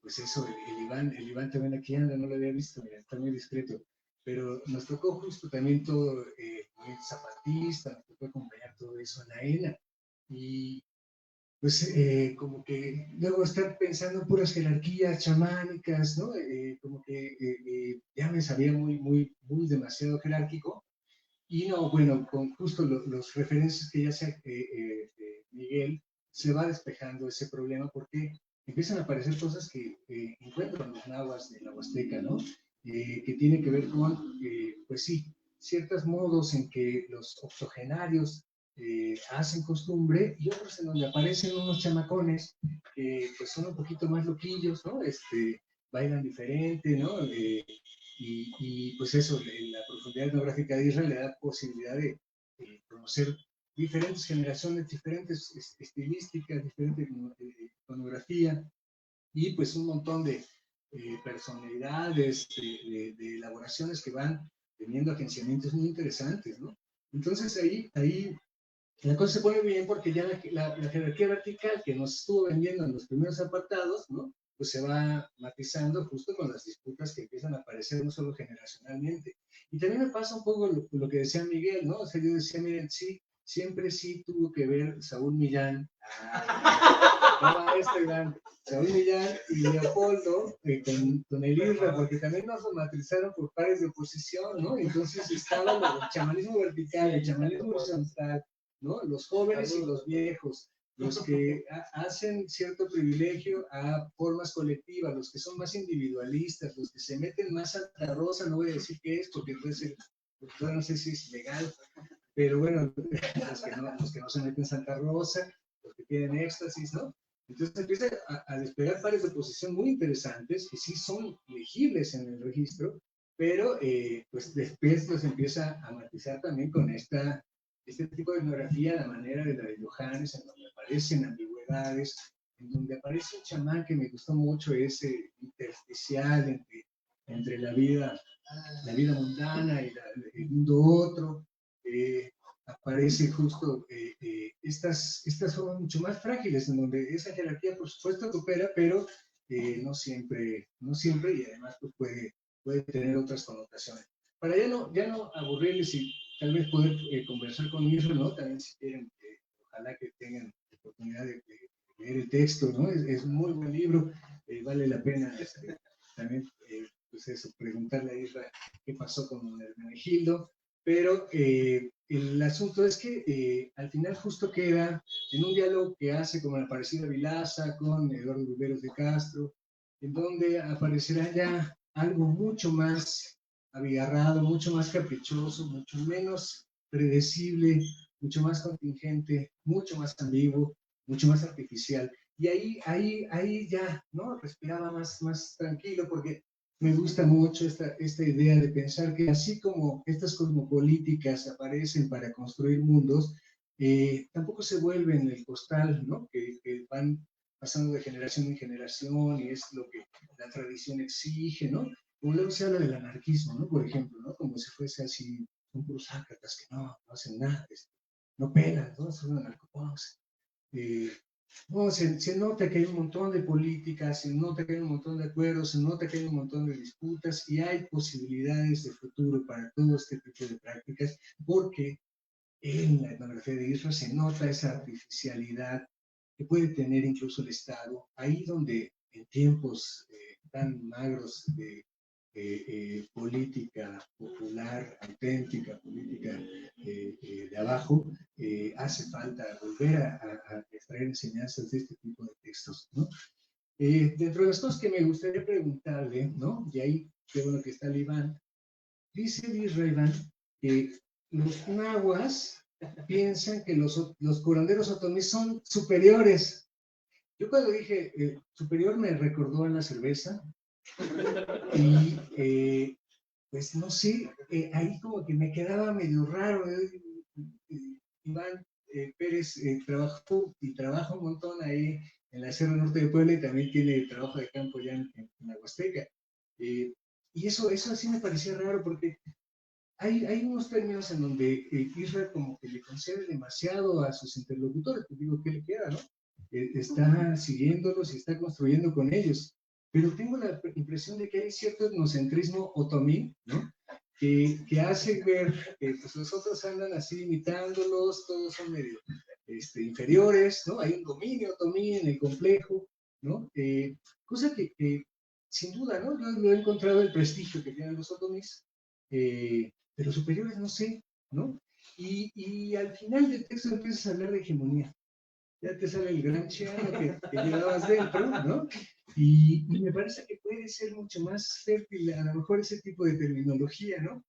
Pues eso, el Iván también aquí anda, no lo había visto, mira, está muy discreto, pero nos tocó justo también todo, muy zapatista, nos tocó acompañar todo eso en la ENA, y pues como que luego estar pensando en puras jerarquías chamánicas, ¿no? Como que ya me sabía muy, muy, muy demasiado jerárquico. Y no, bueno, con justo los referencias que ya sea Miguel, se va despejando ese problema porque empiezan a aparecer cosas que encuentran los nahuas de la Huasteca, ¿no? Que tienen que ver con, pues sí, ciertos modos en que los octogenarios hacen costumbre y otros en donde aparecen unos chamacones que pues son un poquito más loquillos, ¿no? Bailan diferente, ¿no? Pues eso, la profundidad etnográfica de Israel le da posibilidad de conocer diferentes generaciones, diferentes estilísticas, diferente iconografía y pues un montón de personalidades, de elaboraciones que van teniendo agenciamientos muy interesantes, ¿no? Entonces ahí la cosa se pone bien porque ya la jerarquía vertical que nos estuvo vendiendo en los primeros apartados, ¿no? Pues se va matizando justo con las disputas que empiezan a aparecer no solo generacionalmente. Y también me pasa un poco lo que decía Miguel, ¿no? O sea, yo decía, miren, sí, siempre sí tuvo que ver Saúl Millán, Saúl Millán y Leopoldo con el Isra, porque también nos lo matrizaron por pares de oposición, ¿no? Entonces estaba el chamanismo vertical, el chamanismo horizontal, ¿no? Los jóvenes y los viejos, los que hacen cierto privilegio a formas colectivas, los que son más individualistas, los que se meten más Santa Rosa, no voy a decir qué es, porque entonces no sé si es legal, pero bueno, los que no se meten Santa Rosa, los que tienen éxtasis, ¿no? Entonces empieza a despegar pares de oposición muy interesantes, que sí son legibles en el registro, pero pues después los empieza a matizar también con este tipo de etnografía, la manera de la de Johannes, en donde aparecen ambigüedades, en donde aparece un chamán que me gustó mucho, ese intersticial entre entre la vida mundana y el mundo otro. Aparece justo estas formas mucho más frágiles, en donde esa jerarquía, por supuesto, que opera, pero no siempre, y además pues, puede tener otras connotaciones. Para ya no aburrirles y tal vez poder conversar con Isra, ¿no? También si quieren, ojalá que tengan la oportunidad de leer el texto, ¿no? Es un muy buen libro, vale la pena también, pues eso, preguntarle a Isra qué pasó con Hermenegildo, pero el asunto es que al final justo queda en un diálogo que hace con la Aparecida Vilaza, con Eduardo Viveros de Castro, en donde aparecerá ya algo mucho más abigarrado, mucho más caprichoso, mucho menos predecible, mucho más contingente, mucho más ambiguo, mucho más artificial. Y ahí ya, ¿no? Respiraba más tranquilo, porque me gusta mucho esta idea de pensar que así como estas cosmopolíticas aparecen para construir mundos, tampoco se vuelven el costal, ¿no? Que van pasando de generación en generación y es lo que la tradición exige, ¿no? Como luego se habla del anarquismo, ¿no? Por ejemplo, ¿no? Como si fuese así un burócratas que no hacen nada, no pelan, ¿no? Son anarcopunks. No, se nota que hay un montón de políticas, se nota que hay un montón de acuerdos, se nota que hay un montón de disputas y hay posibilidades de futuro para todo este tipo de prácticas, porque en la etnografía de Isra se nota esa artificialidad que puede tener incluso el Estado, ahí donde en tiempos tan magros de política popular, auténtica, política de abajo, hace falta volver a extraer enseñanzas de este tipo de textos, ¿no? Dentro de las cosas que me gustaría preguntarle, ¿no? Y ahí, qué bueno que está el Iván, dice Iván que los nahuas piensan que los curanderos otomíes son superiores. Yo cuando dije superior me recordó a la cerveza y pues no sé, ahí como que me quedaba medio raro. Iván Pérez trabajó y trabaja un montón ahí en la Sierra Norte de Puebla y también tiene trabajo de campo ya en la Huasteca. Y eso así me parecía raro porque hay unos términos en donde Israel como que le concede demasiado a sus interlocutores, pues digo, ¿qué le queda, no? Está siguiéndolos y está construyendo con ellos. Pero tengo la impresión de que hay cierto etnocentrismo otomí, ¿no? Que hace ver que pues, los otros andan así imitándolos, todos son medio inferiores, ¿no? Hay un dominio otomí en el complejo, ¿no? Cosa que sin duda, ¿no? Yo lo he encontrado el prestigio que tienen los otomís, de los superiores no sé, ¿no? Y al final del texto empiezas a hablar de hegemonía. Ya te sale el gran chiano que llevabas dentro, ¿no? Y me parece que puede ser mucho más fértil a lo mejor ese tipo de terminología, ¿no?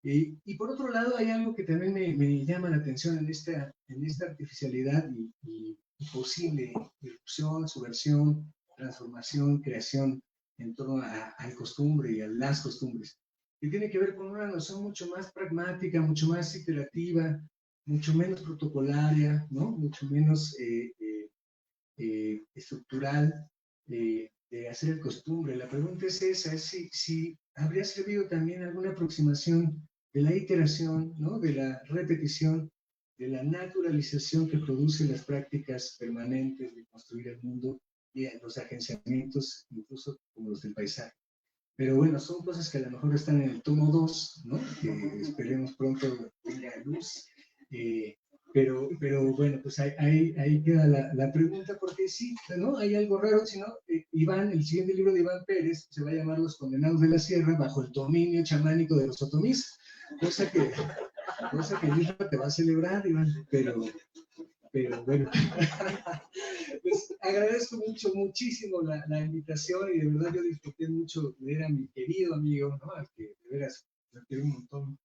Y por otro lado hay algo que también me llama la atención en esta artificialidad y posible irrupción, subversión, transformación, creación en torno al costumbre y a las costumbres, que tiene que ver con una noción mucho más pragmática, mucho más iterativa, mucho menos protocolaria, ¿no? Mucho menos estructural de hacer el costumbre. La pregunta es esa, es si habría servido también alguna aproximación de la iteración, ¿no? De la repetición, de la naturalización que producen las prácticas permanentes de construir el mundo y los agenciamientos, incluso como los del paisaje. Pero bueno, son cosas que a lo mejor están en el tomo 2, ¿no? Que esperemos pronto tenga luz. Pero bueno, pues ahí queda la pregunta, porque sí, ¿no? Hay algo raro, si no, Iván, el siguiente libro de Iván Pérez se va a llamar Los Condenados de la Sierra bajo el dominio chamánico de los otomís, cosa que Isra te va a celebrar, Iván, pero bueno, pues agradezco muchísimo la invitación y de verdad yo disfruté mucho leer a mi querido amigo, ¿no? Al que de veras lo quiero un montón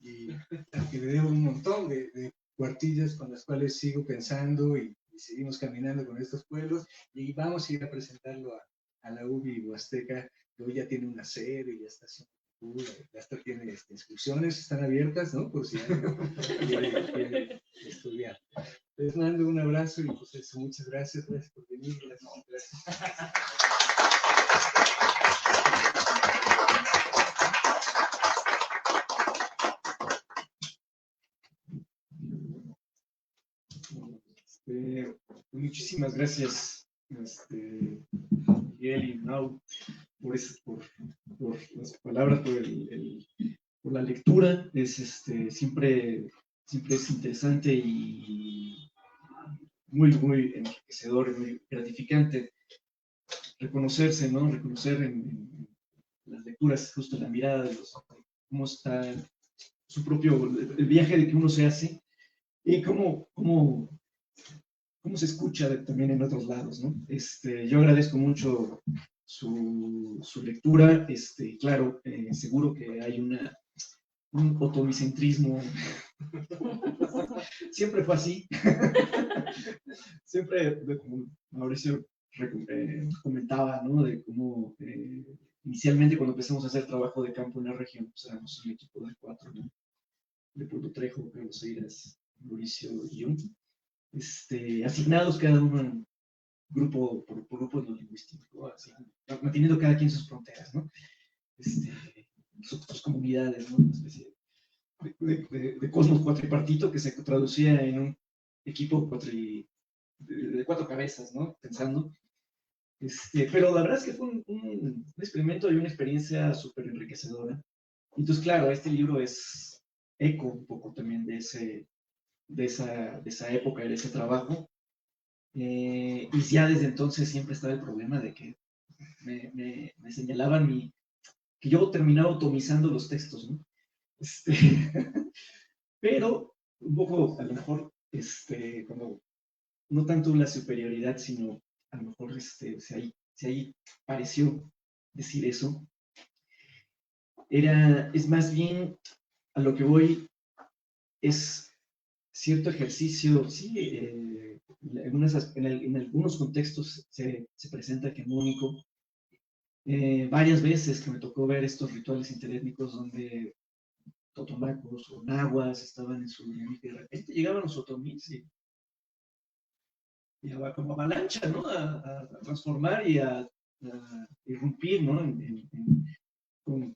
y al que le debo un montón de cuartillas con las cuales sigo pensando y seguimos caminando con estos pueblos y vamos a ir a presentarlo a la UBI Huasteca, que hoy ya tiene una sede y ya está haciendo ya hasta tiene inscripciones, están abiertas, ¿no? Por si alguien quiere estudiar. Les mando un abrazo y pues eso, muchas gracias por venir. Gracias. Muchísimas gracias, Miguel y Mau, por las palabras, por la lectura. Siempre es interesante y muy enriquecedor, muy gratificante reconocerse, ¿no? Reconocer en las lecturas justo la mirada de cómo está su propio, el viaje de que uno se hace y cómo se escucha también en otros lados, ¿no? Yo agradezco mucho su lectura, claro, seguro que hay un otomicentrismo, siempre fue así, siempre, como Mauricio comentaba, ¿no? De cómo inicialmente cuando empezamos a hacer trabajo de campo en la región, pues éramos un equipo de 4, ¿no? De Puerto Trejo, Carlos Eiras, Mauricio y yo, asignados cada uno en por grupo no lingüístico, así, manteniendo cada quien sus fronteras, ¿no? Sus comunidades, ¿no? Una especie de cosmos cuatripartito que se traducía en un equipo de 4 cabezas, ¿no? Pensando. Pero la verdad es que fue un experimento y una experiencia súper enriquecedora. Entonces, claro, este libro es eco un poco también de esa época, de ese trabajo. Y ya desde entonces siempre estaba el problema de que me señalaban que yo terminaba automizando los textos, ¿no? Pero un poco, a lo mejor, como no tanto la superioridad, sino a lo mejor si ahí pareció decir eso, es más bien a lo que voy, es cierto ejercicio, sí, en algunos contextos se presenta hegemónico. Varias veces que me tocó ver estos rituales interétnicos donde totonacos o nahuas estaban en su dinámica y de repente llegaban los otomís y como avalancha, ¿no? A transformar y a irrumpir, ¿no? Con,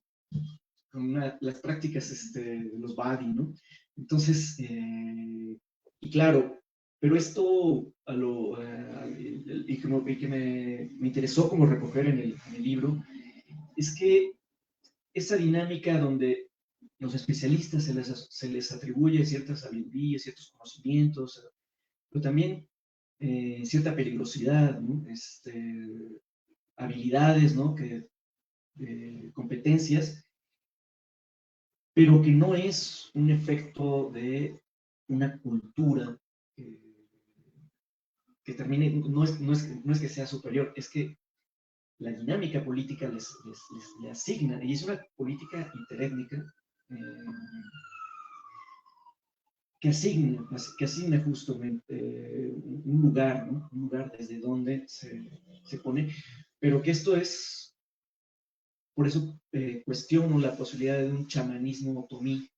las prácticas de los Badi, ¿no? Entonces, y claro, pero esto y que me interesó como recoger en el libro, es que esa dinámica donde los especialistas se les atribuye cierta sabiduría, ciertos conocimientos, pero también cierta peligrosidad, ¿no? Habilidades, ¿no? Competencias, pero que no es un efecto de una cultura que termine, no es que sea superior, es que la dinámica política le asigna, y es una política interétnica que asigna justamente un lugar, ¿no? Un lugar desde donde se pone, pero que esto es, por eso cuestiono la posibilidad de un chamanismo otomí,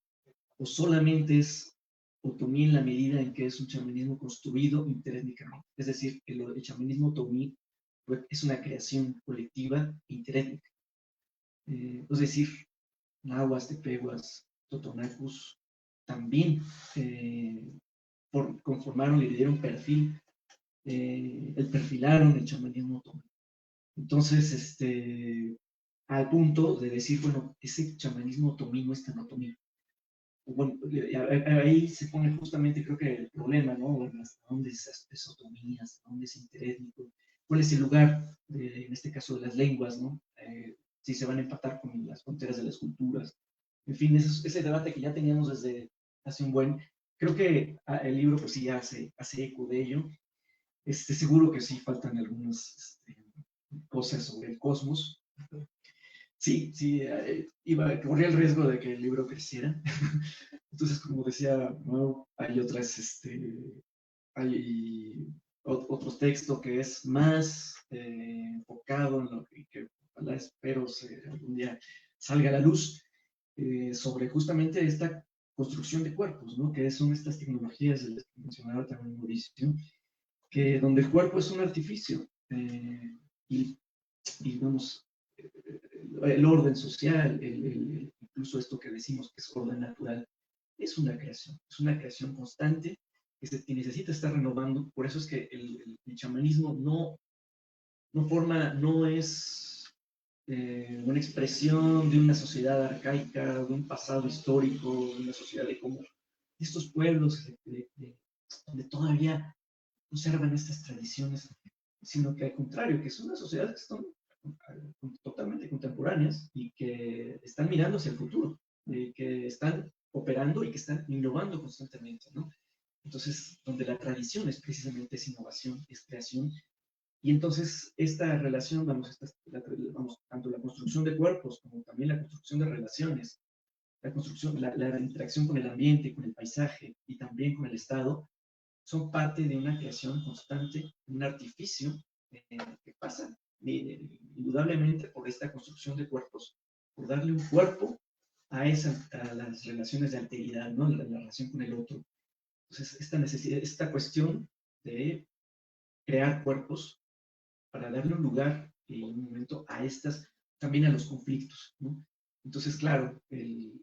o solamente es otomí en la medida en que es un chamanismo construido interétnicamente. Es decir, el chamanismo otomí es una creación colectiva interétnica. Es decir, nahuas, tepehuas, totonacus, también conformaron y le dieron perfil, perfilaron el chamanismo otomí. Entonces, al punto de decir, bueno, ese chamanismo otomí no es tan otomí. Bueno, ahí se pone justamente, creo que el problema, ¿no? Bueno, ¿hasta dónde es otomí? ¿Hasta dónde es interétnico? ¿Cuál es el lugar, en este caso, de las lenguas, ¿no? Si se van a empatar con las fronteras de las culturas. En fin, ese debate que ya teníamos desde hace un buen. Creo que el libro, pues sí, hace eco de ello. Seguro que sí faltan algunas cosas sobre el cosmos. Sí, corría el riesgo de que el libro creciera. Entonces, como decía, ¿no? Hay otros textos que es más enfocado en lo que ojalá espero algún día salga a la luz, sobre justamente esta construcción de cuerpos, ¿no? Que son estas tecnologías de las que mencionaba también Mauricio, que donde el cuerpo es un artificio, y vamos, el orden social, incluso esto que decimos que es orden natural, es una creación constante que necesita estar renovando. Por eso es que el chamanismo no es una expresión de una sociedad arcaica, de un pasado histórico, de una sociedad de cómo estos pueblos donde todavía conservan estas tradiciones, sino que al contrario, que son unas sociedades que son totalmente contemporáneas y que están mirando hacia el futuro, que están operando y que están innovando constantemente, ¿no? Entonces, donde la tradición es precisamente es innovación, es creación, y entonces esta relación, vamos, tanto la construcción de cuerpos como también la construcción de relaciones, la construcción, la interacción con el ambiente, con el paisaje y también con el Estado, son parte de una creación constante, un artificio que pasa indudablemente por esta construcción de cuerpos, por darle un cuerpo a las relaciones de alteridad, ¿no? La relación con el otro. Entonces, esta necesidad, esta cuestión de crear cuerpos para darle un lugar y un momento a también a los conflictos, ¿no? Entonces, claro, el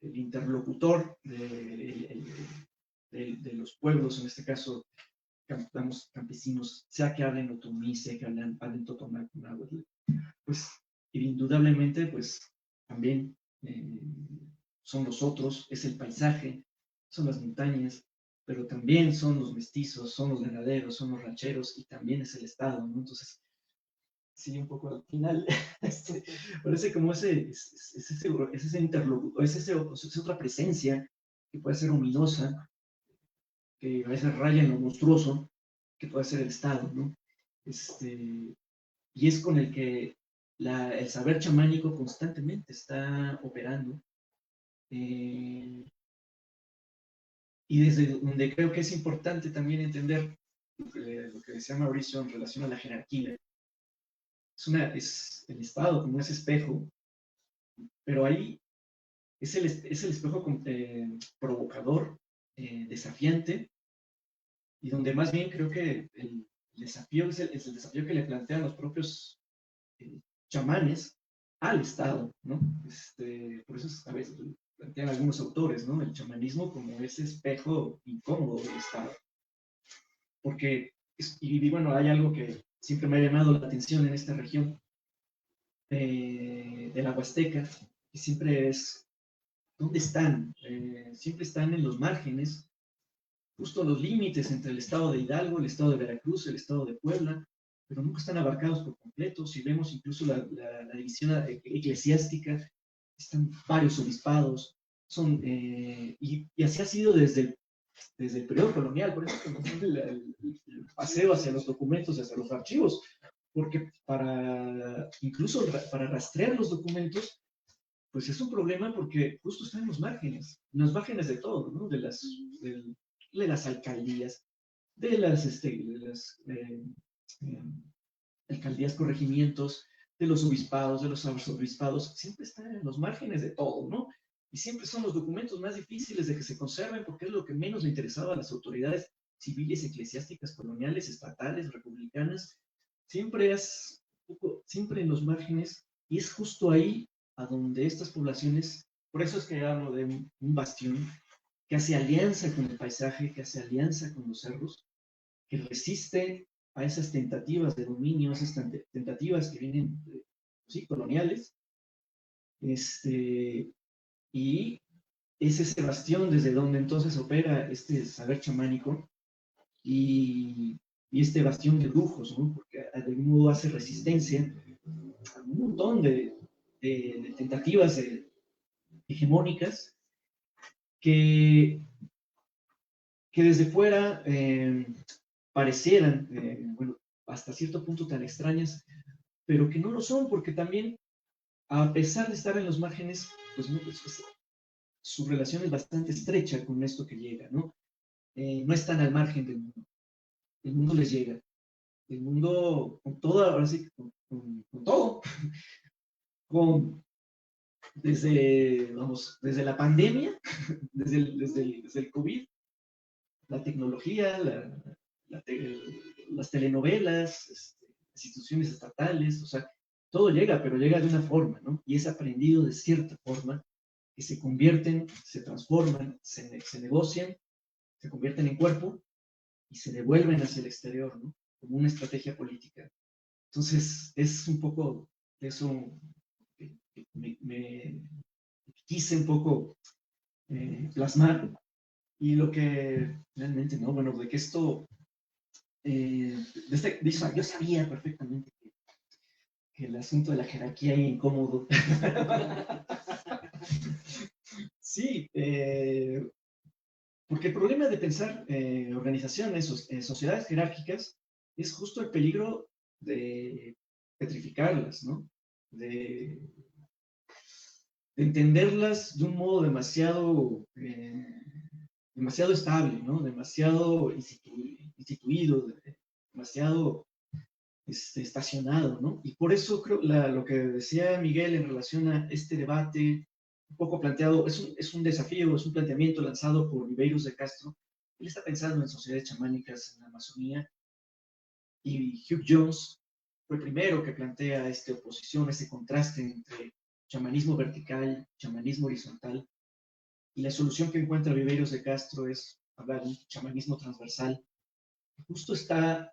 interlocutor de los pueblos, en este caso, campesinos, sea que hablen otomí, sea que hablen totonaco, náhuatl, pues indudablemente, pues también son los otros, es el paisaje, son las montañas, pero también son los mestizos, son los ganaderos, son los rancheros y también es el Estado, ¿no? Entonces, sí, un poco al final, parece como ese interlocutor, es otra presencia que puede ser ominosa, que a veces raya en lo monstruoso, que puede ser el Estado, ¿no? Y es con el que el saber chamánico constantemente está operando. Y desde donde creo que es importante también entender lo que decía Mauricio en relación a la jerarquía. Es el Estado como ese espejo, pero ahí es el espejo provocador, desafiante, y donde más bien creo que el desafío es el desafío que le plantean los propios chamanes al Estado, ¿no? Por eso a veces plantean algunos autores, ¿no? El chamanismo como ese espejo incómodo del Estado. Porque, y bueno, hay algo que siempre me ha llamado la atención en esta región de la Huasteca, que siempre es, ¿dónde están? Siempre están en los márgenes, justo los límites entre el estado de Hidalgo, el estado de Veracruz, el estado de Puebla, pero nunca están abarcados por completo. Si vemos incluso la división eclesiástica, están varios obispados, y así ha sido desde el periodo colonial, por eso el paseo hacia los documentos, hacia los archivos, porque incluso para rastrear los documentos, pues es un problema porque justo están en los márgenes de todo, ¿no? De las alcaldías, de las alcaldías, corregimientos, de los obispados, de los arzobispados, siempre están en los márgenes de todo, ¿no? Y siempre son los documentos más difíciles de que se conserven porque es lo que menos le interesaba a las autoridades civiles, eclesiásticas, coloniales, estatales, republicanas. Siempre en los márgenes, y es justo ahí a donde estas poblaciones, por eso es que hablo de un bastión que hace alianza con el paisaje, que hace alianza con los cerros, que resiste a esas tentativas de dominio, esas tentativas que vienen, sí, coloniales, y es ese bastión desde donde entonces opera este saber chamánico y este bastión de brujos, ¿no? Porque de algún modo hace resistencia a un montón de tentativas hegemónicas que desde fuera parecieran, bueno, hasta cierto punto tan extrañas, pero que no lo son, porque también, a pesar de estar en los márgenes, pues, no, pues su relación es bastante estrecha con esto que llega, ¿no? No están al margen del mundo. El mundo les llega. El mundo, con todo, ahora sí, con todo, desde la pandemia, desde el COVID, la tecnología, las telenovelas, las instituciones estatales, o sea, todo llega, pero llega de una forma, ¿no? Y es aprendido de cierta forma, que se convierten, se transforman, se negocian se convierten en cuerpo y se devuelven hacia el exterior, ¿no? Como una estrategia política. Entonces, es un poco de eso que me quise un poco plasmar. Y lo que realmente, ¿no? Bueno, de que esto, yo sabía perfectamente que el asunto de la jerarquía era incómodo. Sí, porque el problema de pensar organizaciones, sociedades jerárquicas, es justo el peligro de petrificarlas, ¿no? De entenderlas de un modo demasiado estable, ¿no? Demasiado instituido, demasiado estacionado, ¿no? Y por eso creo lo que decía Miguel en relación a este debate un poco planteado, es un desafío, es un planteamiento lanzado por Ribeiros de Castro. Él está pensando en sociedades chamánicas en la Amazonía, y Hugh Jones fue el primero que plantea esta oposición, este contraste entre chamanismo vertical, chamanismo horizontal, y la solución que encuentra Ribeiros de Castro es hablar de un chamanismo transversal. Justo está,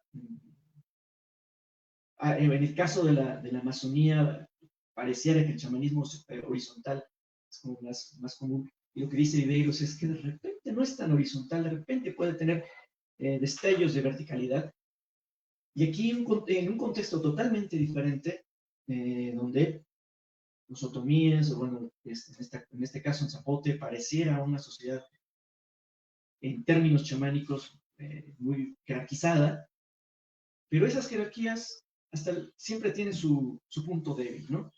en el caso de la Amazonía, pareciera que el chamanismo horizontal es como más común, y lo que dice Ribeiros es que de repente no es tan horizontal, de repente puede tener destellos de verticalidad. Y aquí, en un contexto totalmente diferente, donde los otomíes, o bueno, en este caso en Zapote, pareciera una sociedad en términos chamánicos muy jerarquizada, pero esas jerarquías siempre tienen su punto débil, ¿no?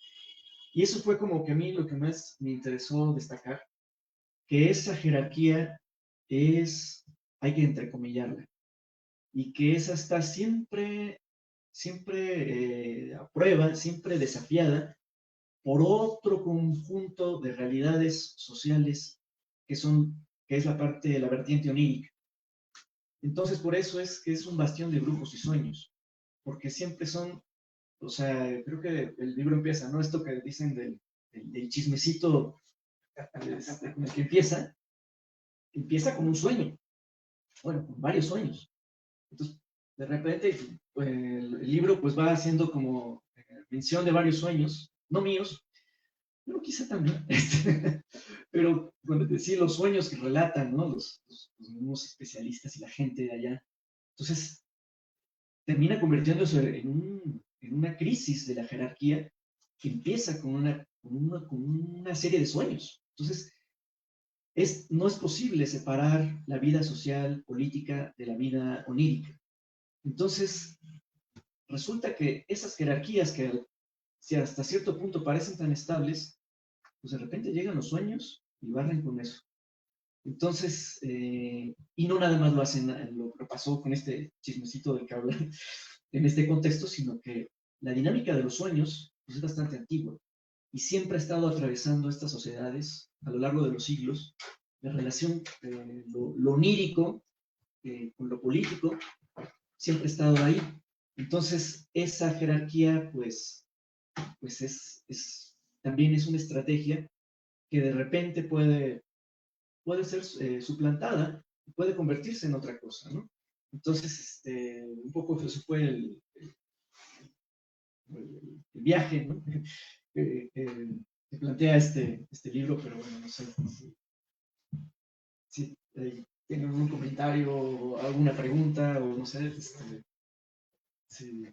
Y eso fue como que a mí lo que más me interesó destacar, que esa jerarquía hay que entrecomillarla, y que esa está siempre a prueba, siempre desafiada por otro conjunto de realidades sociales que es la vertiente onírica. Entonces, por eso es que es un bastión de brujos y sueños, porque siempre o sea, creo que el libro empieza, ¿no? Esto que dicen del chismecito con el que empieza con un sueño, bueno, con varios sueños. Entonces, de repente, pues, el libro pues va haciendo como mención de varios sueños, no míos, pero quizá también, pero bueno, sí, los sueños que relatan, ¿no? Los mismos especialistas y la gente de allá. Entonces, termina convirtiéndose en una crisis de la jerarquía que empieza con una serie de sueños. Entonces, no es posible separar la vida social, política, de la vida onírica. Entonces, resulta que esas jerarquías que si hasta cierto punto parecen tan estables, pues de repente llegan los sueños y barren con eso. Entonces, y no nada más lo hacen, lo pasó con este chismecito del que hablan en este contexto, sino que la dinámica de los sueños pues, es bastante antigua y siempre ha estado atravesando estas sociedades a lo largo de los siglos. La relación, lo onírico con lo político, siempre ha estado ahí. Entonces, esa jerarquía, pues también es una estrategia que de repente puede ser suplantada y puede convertirse en otra cosa, ¿no? Entonces, un poco eso fue el viaje, ¿no? que plantea este libro, pero bueno, no sé si tienen algún comentario o alguna pregunta o no sé, sí.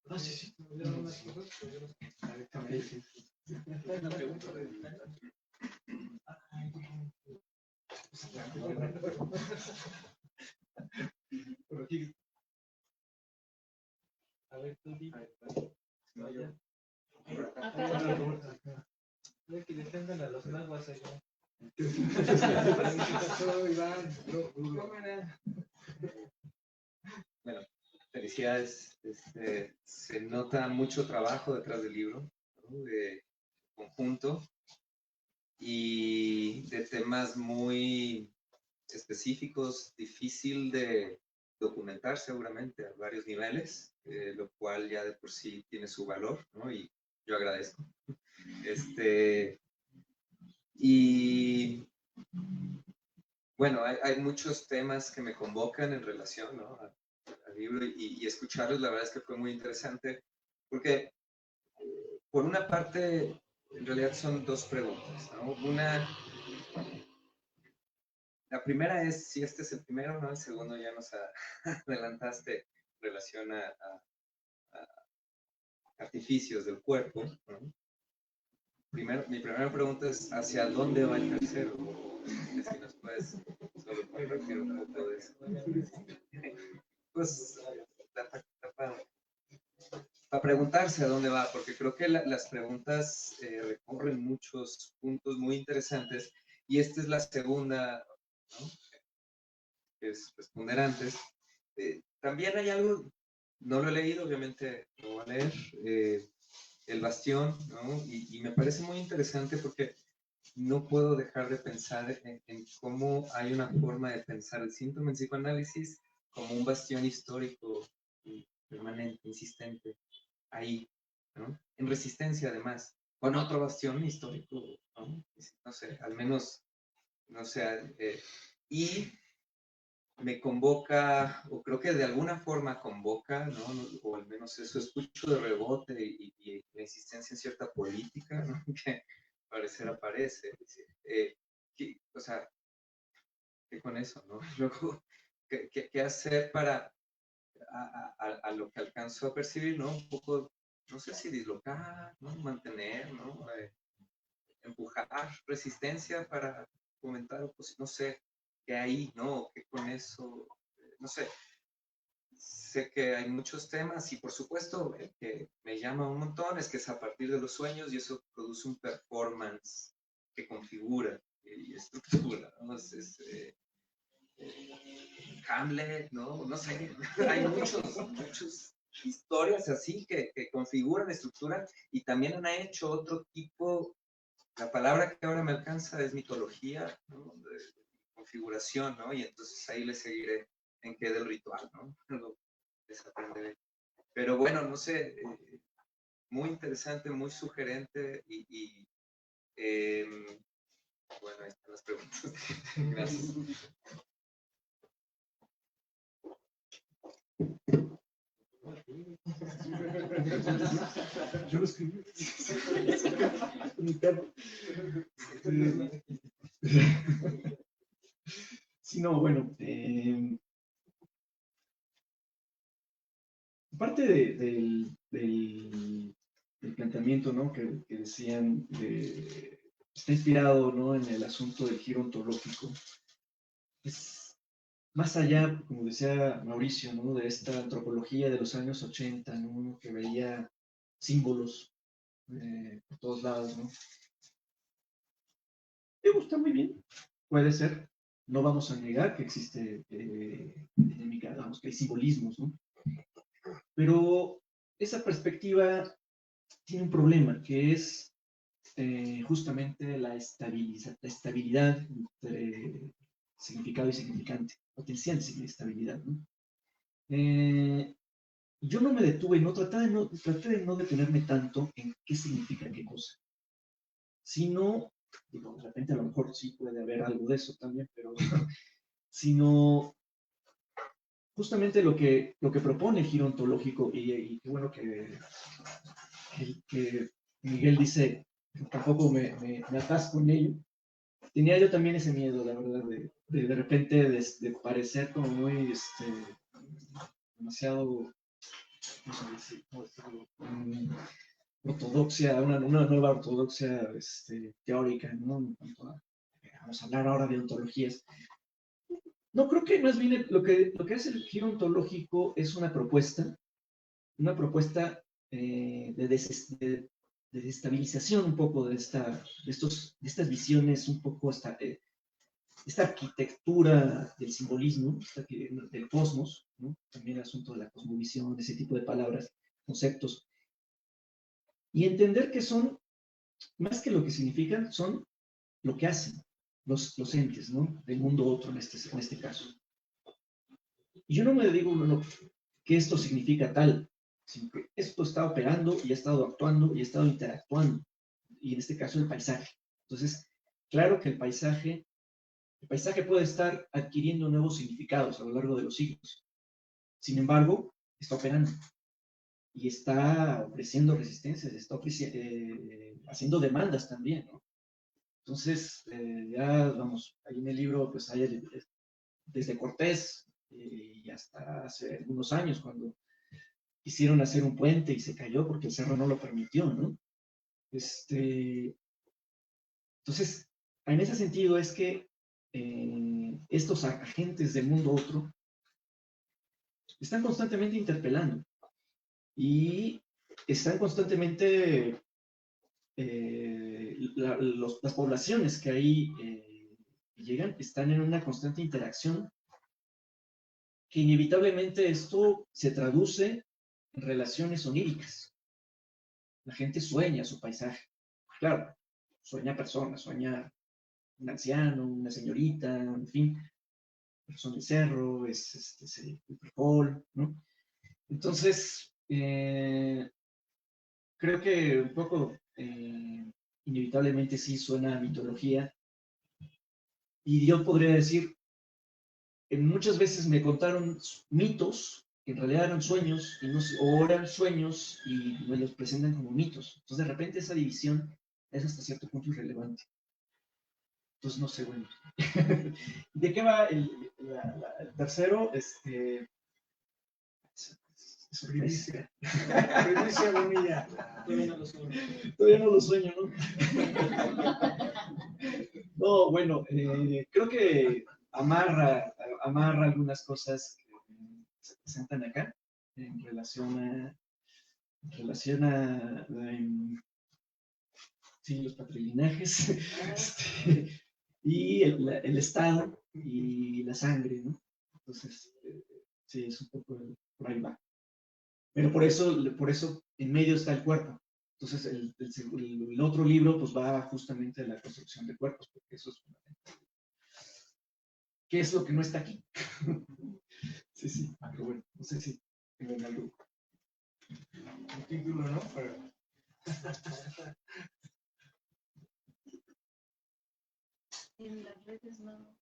Ah, sí, sí. Una pregunta. A ver, tú di. Que defiendan a los naguas allá. Bueno, felicidades. Se nota mucho trabajo detrás del libro, ¿no? De conjunto y de temas muy específicos, difícil de documentar seguramente a varios niveles, lo cual ya de por sí tiene su valor, ¿no? Y yo agradezco. Y bueno, hay muchos temas que me convocan en relación, ¿no?, al libro, y escucharlos, la verdad es que fue muy interesante, porque por una parte, en realidad son dos preguntas, ¿no? La primera es si este es el primero, ¿no? El segundo ya nos adelantaste en relación a artificios del cuerpo, ¿no? Mi primera pregunta es ¿hacia dónde va el tercero? Si nos puedes solo compartir un poco de eso. Pues, para preguntarse a dónde va, porque creo que las preguntas recorren muchos puntos muy interesantes, y esta es la segunda, ¿no?, que es responder antes. También hay algo, no lo he leído, obviamente lo voy a leer, El Bastión, ¿no? Y me parece muy interesante porque no puedo dejar de pensar en cómo hay una forma de pensar el síntoma en psicoanálisis como un bastión histórico permanente, insistente, ahí, ¿no? En resistencia, además, con otro bastión histórico, ¿no? No sé, al menos, no sé, y me convoca, o creo que de alguna forma convoca, ¿no? O al menos eso escucho de rebote, y la insistencia en cierta política, ¿no?, que parecer aparece. O sea, ¿qué con eso, no? Luego, ¿qué hacer para, a lo que alcanzo a percibir, ¿no? Un poco, no sé si dislocar, ¿no?, mantener, ¿no?, empujar resistencia para fomentar, pues, no sé, que ahí, ¿no? Que con eso, no sé, sé que hay muchos temas, y por supuesto el que me llama un montón es que es a partir de los sueños, y eso produce un performance que configura y estructura, ¿no? Hamlet, ¿no? No sé, hay muchas historias así que configuran, estructuran, y también han hecho otro tipo. La palabra que ahora me alcanza es mitología, ¿no?, de configuración, ¿no? Y entonces ahí le seguiré en qué del ritual, ¿no? Lo desaprenderé. Pero bueno, no sé, muy interesante, muy sugerente, bueno, ahí están las preguntas. Gracias. Yo lo escribí. Sí, no, bueno, parte del planteamiento, ¿no?, que decían, está inspirado, ¿no?, en el asunto del giro ontológico. Es más allá, como decía Mauricio, ¿no?, de esta antropología de los años 80, ¿no?, que veía símbolos por todos lados, ¿no? Me gusta muy bien, puede ser. No vamos a negar que existe dinámica, digamos, que hay simbolismos, ¿no? Pero esa perspectiva tiene un problema, que es justamente la estabilidad entre significado y significante, potencial de estabilidad, ¿no? Yo no me detuve, traté de no detenerme tanto en qué significa qué cosa, sino, digo, de repente a lo mejor sí puede haber algo de eso también, pero sino justamente lo que propone el giro ontológico, y qué bueno que Miguel dice, tampoco me atasco en ello. Tenía yo también ese miedo, la verdad, de repente de parecer como muy, demasiado, no sé cómo decirlo, ortodoxia, una nueva ortodoxia teórica, ¿no? En cuanto a, vamos a hablar ahora de ontologías. No, creo que más bien lo que hace el giro ontológico es una propuesta de desestabilización un poco de estas visiones, un poco esta arquitectura del simbolismo, del cosmos, ¿no? También el asunto de la cosmovisión, ese tipo de palabras, conceptos, y entender que son, más que lo que significan, son lo que hacen los entes, ¿no?, del mundo otro en este caso. Y yo no me digo, no, que esto significa tal, sino que esto está operando y ha estado actuando y ha estado interactuando, y en este caso el paisaje. Entonces, claro que el paisaje puede estar adquiriendo nuevos significados a lo largo de los siglos. Sin embargo, está operando y está ofreciendo resistencias, está haciendo demandas también, ¿no? Entonces, ya vamos, ahí en el libro, pues hay desde Cortés y hasta hace algunos años, cuando quisieron hacer un puente y se cayó porque el cerro no lo permitió, ¿no? Entonces, en ese sentido es que estos agentes del mundo otro están constantemente interpelando y están constantemente, las poblaciones que ahí llegan están en una constante interacción que inevitablemente esto se traduce en relaciones oníricas. La gente sueña su paisaje. Claro, sueña personas, sueña un anciano, una señorita, en fin, son el cerro, es el frijol, ¿no? Entonces, creo que un poco, inevitablemente sí suena a mitología, y yo podría decir, muchas veces me contaron mitos que en realidad eran sueños, y no, o eran sueños y me los presentan como mitos. Entonces, de repente, esa división es hasta cierto punto irrelevante. Entonces, no sé, bueno. ¿De qué va el tercero? Primicia. Primicia Bonilla. Todavía no lo sueño, ¿no? No, bueno, creo que amarra algunas cosas que se presentan acá en relación a sí, los patrilinajes y el Estado y la sangre, ¿no? Entonces, sí, es un poco por ahí va. Pero por eso en medio está el cuerpo. Entonces, el otro libro pues va justamente a la construcción de cuerpos, porque eso es fundamental. ¿Qué es lo que no está aquí? Sí, sí, pero bueno, no sé si tengo algo. Un título, ¿no? En las redes no.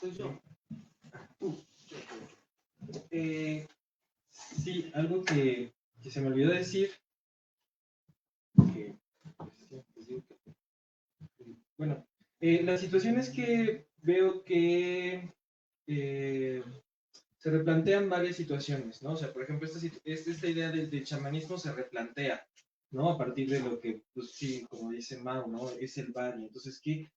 Pues yo. Sí, algo que se me olvidó decir. Bueno, la situación es que veo que se replantean varias situaciones, ¿no? O sea, por ejemplo, esta idea del chamanismo se replantea, ¿no? A partir de lo que, pues sí, como dice Mao, ¿no? Es el Bari. Entonces, ¿qué?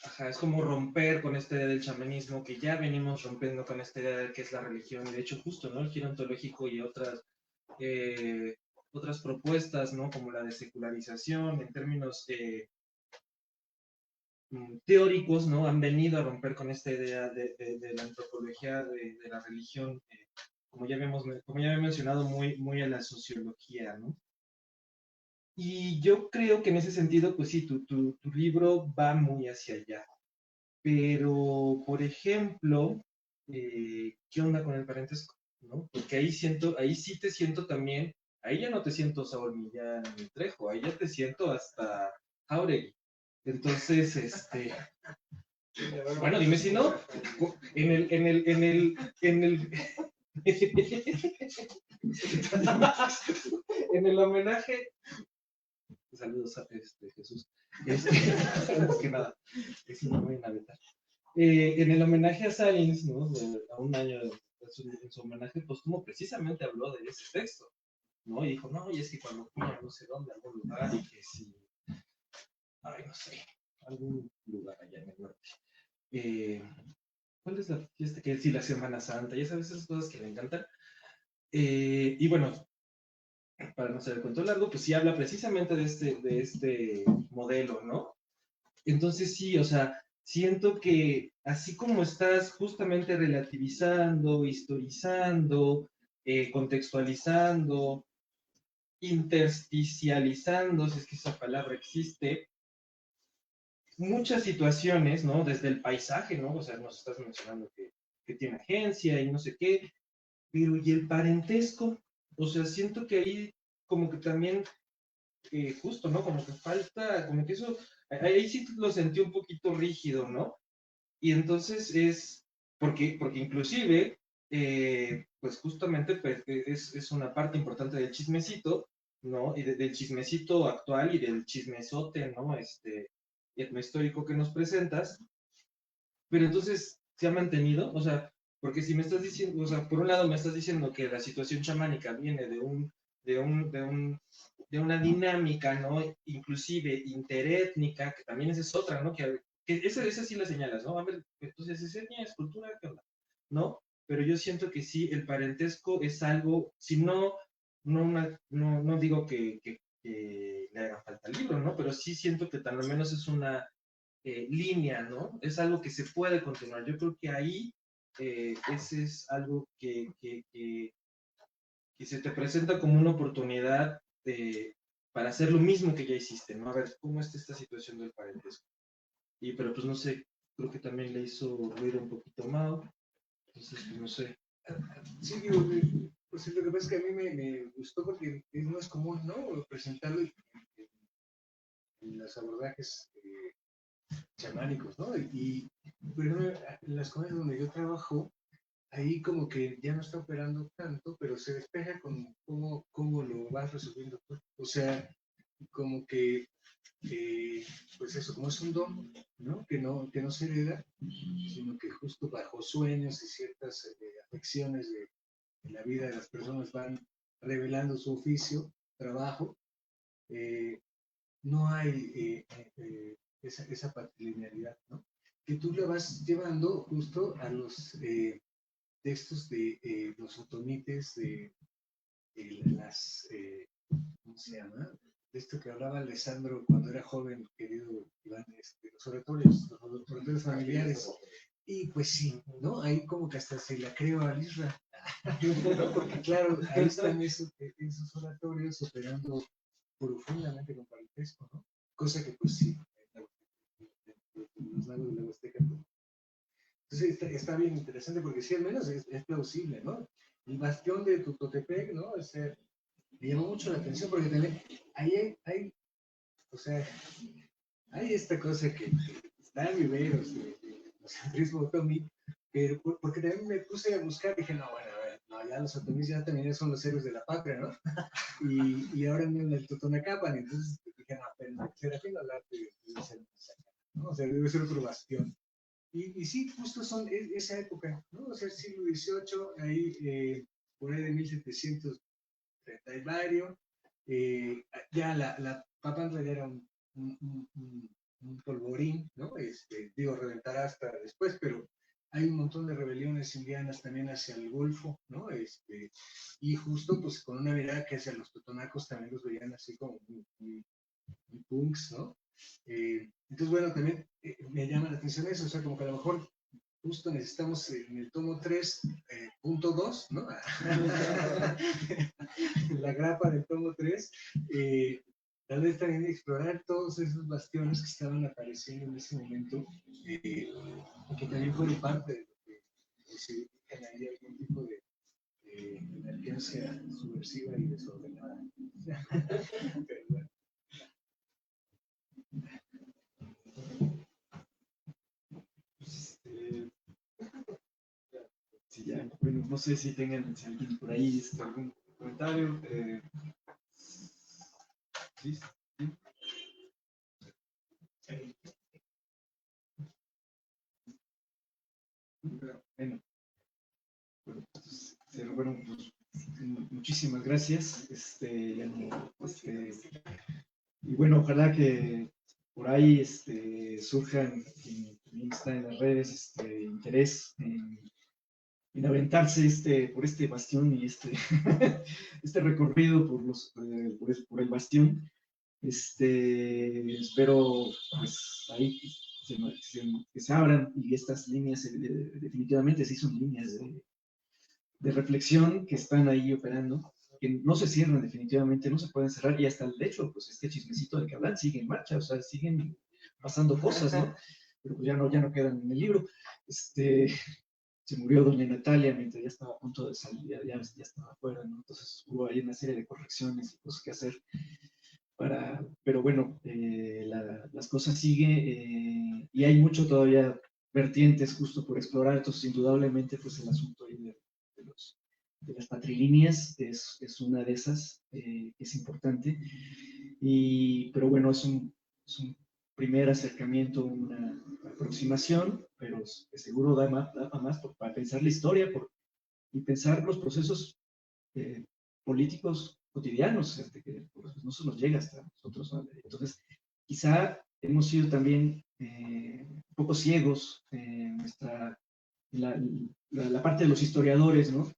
Ajá, es como romper con esta idea del chamanismo, que ya venimos rompiendo con esta idea de que es la religión. De hecho, justo, ¿no? El giro ontológico y otras propuestas, ¿no? Como la de secularización, en términos teóricos, ¿no? Han venido a romper con esta idea de la antropología, de la religión, como ya había mencionado, muy a la sociología, ¿no? Y yo creo que en ese sentido, pues sí, tu libro va muy hacia allá. Pero, por ejemplo, ¿qué onda con el parentesco? ¿No? Porque ahí sí te siento también, ahí ya no te siento Saúl Millán ni Trejo, ahí ya te siento hasta Jauregui. Entonces, bueno, dime si no, en el homenaje, saludos a Jesús, antes que nada, si no me voy a vetar. En el homenaje a Salins, ¿no? A un año en su homenaje póstumo, precisamente habló de ese texto, ¿no? Y dijo, no, y es que cuando fui a no sé dónde, a algún lugar, y que si, ay, no sé, algún lugar allá en el norte. ¿Cuál es la fiesta? Que sí, la Semana Santa, ya sabes, esas cosas que me encantan. Y bueno, para no hacer el cuento largo, pues sí habla precisamente de este modelo, ¿no? Entonces sí, o sea, siento que así como estás justamente relativizando, historizando, contextualizando, intersticializando, si es que esa palabra existe, muchas situaciones, ¿no? Desde el paisaje, ¿no? O sea, nos estás mencionando que tiene agencia y no sé qué, pero ¿y el parentesco? O sea, siento que ahí como que también, justo, ¿no? Como que falta, como que eso, ahí sí lo sentí un poquito rígido, ¿no? Y entonces porque inclusive, pues justamente pues, es una parte importante del chismecito, ¿no? Y del chismecito actual y del chismesote, ¿no? Etnohistórico que nos presentas, pero entonces se ha mantenido, o sea, porque si me estás diciendo, o sea, por un lado me estás diciendo que la situación chamánica viene de un, de un, de una dinámica, ¿no? Inclusive interétnica, que también esa es otra, ¿no? Que esa sí la señalas, ¿no? A ver, entonces es etnia, es cultura, ¿qué onda? ¿No? Pero yo siento que sí, el parentesco es algo, si no, no digo que le haga falta al libro, ¿no? Pero sí siento que tal menos es una línea, ¿no? Es algo que se puede continuar. Yo creo que ahí ese es algo que se te presenta como una oportunidad para hacer lo mismo que ya hiciste, ¿no? A ver, ¿cómo está esta situación del parentesco? Pero pues no sé, creo que también le hizo ruido un poquito Mao, entonces pues no sé. Sí, digo, pues lo que pasa es que a mí me gustó porque no es común, ¿no? Presentarlo en los abordajes chamánicos, ¿no? Y por ejemplo, en las comunidades donde yo trabajo, ahí como que ya no está operando tanto, pero se despeja con cómo lo vas resolviendo tú. O sea, como que, pues eso, como es un don, ¿no? Que no se hereda, sino que justo bajo sueños y ciertas afecciones de la vida de las personas van revelando su oficio, trabajo, eh, no hay esa patrilinealidad, ¿no? Que tú la vas llevando justo a los textos de los otomites, de las, ¿cómo se llama? De esto que hablaba Alessandro cuando era joven, querido Iván, los oratorios familiares. Y pues sí, ¿no? Ahí como que hasta se la creo a Isra, ¿no? Porque claro, ahí están esos oratorios operando profundamente con parentesco, ¿no? Cosa que pues sí, los lagos de la Huasteca. Entonces está bien interesante porque sí, al menos es plausible, ¿no? El bastión de Tutotepec, ¿no? Me llamó mucho la atención porque también ahí hay, o sea, hay esta cosa que está en viveros de centrismo otomí, pero porque también me puse a buscar, dije, no, bueno, a ver, no, ya los otomís ya también son los héroes de la patria, ¿no? Y ahora en el Totonacapan, entonces dije, no, pero Serafín Olarte debe ser, ¿no? O sea, debe ser otro bastión. Y sí, justo son esa época, ¿no? O sea, el siglo XVIII, ahí, por ahí de 1730 y varios, ya la Papantla ya era un polvorín, ¿no? Digo, reventará hasta después, pero hay un montón de rebeliones indianas también hacia el Golfo, ¿no? Y justo pues con una mirada que hacia los totonacos también los veían así como muy punks, ¿no? Entonces, bueno, también me llama la atención eso, o sea, como que a lo mejor justo necesitamos en el tomo 3.2, ¿no? La grapa del tomo 3, tal vez también explorar todos esos bastiones que estaban apareciendo en ese momento, y que también fueron parte de lo que se dedican ahí algún tipo de emergencia subversiva y desordenada. Pero bueno. Sí, ya, bueno, no sé si tengan si alguien por ahí algún comentario. ¿Sí? ¿Sí? Bueno, bueno, pues, muchísimas gracias. Y bueno, ojalá que por ahí surjan, también está en las redes, interés en aventarse por este bastión y este recorrido por el bastión. Espero pues ahí que se abran y estas líneas definitivamente sí son líneas de reflexión que están ahí operando, que no se cierran definitivamente, no se pueden cerrar y hasta el hecho, pues este chismecito del que hablan sigue en marcha, o sea, siguen pasando cosas, ¿no? Pero pues ya no quedan en el libro. Se murió doña Natalia mientras ya estaba a punto de salir, ya estaba afuera, ¿no? Entonces hubo ahí una serie de correcciones y cosas que hacer pero bueno, las cosas siguen y hay mucho todavía vertientes justo por explorar. Entonces, indudablemente, pues el asunto ahí de las patrilíneas es una de esas que es importante. Pero bueno, es un primer acercamiento, una aproximación, pero que seguro da más para pensar la historia y pensar los procesos políticos cotidianos, que pues, no se nos llega hasta nosotros, ¿no? Entonces, quizá hemos sido también un poco ciegos en la parte de los historiadores, ¿no?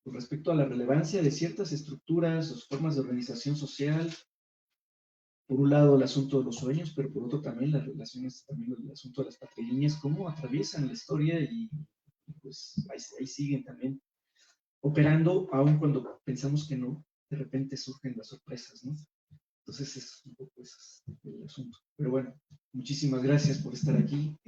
Con respecto a la relevancia de ciertas estructuras o formas de organización social. Por un lado, el asunto de los sueños, pero por otro también las relaciones, también el asunto de las patrilíneas, cómo atraviesan la historia y pues ahí siguen también operando, aun cuando pensamos que no, de repente surgen las sorpresas, ¿no? Entonces es un poco ese el asunto. Pero bueno, muchísimas gracias por estar aquí.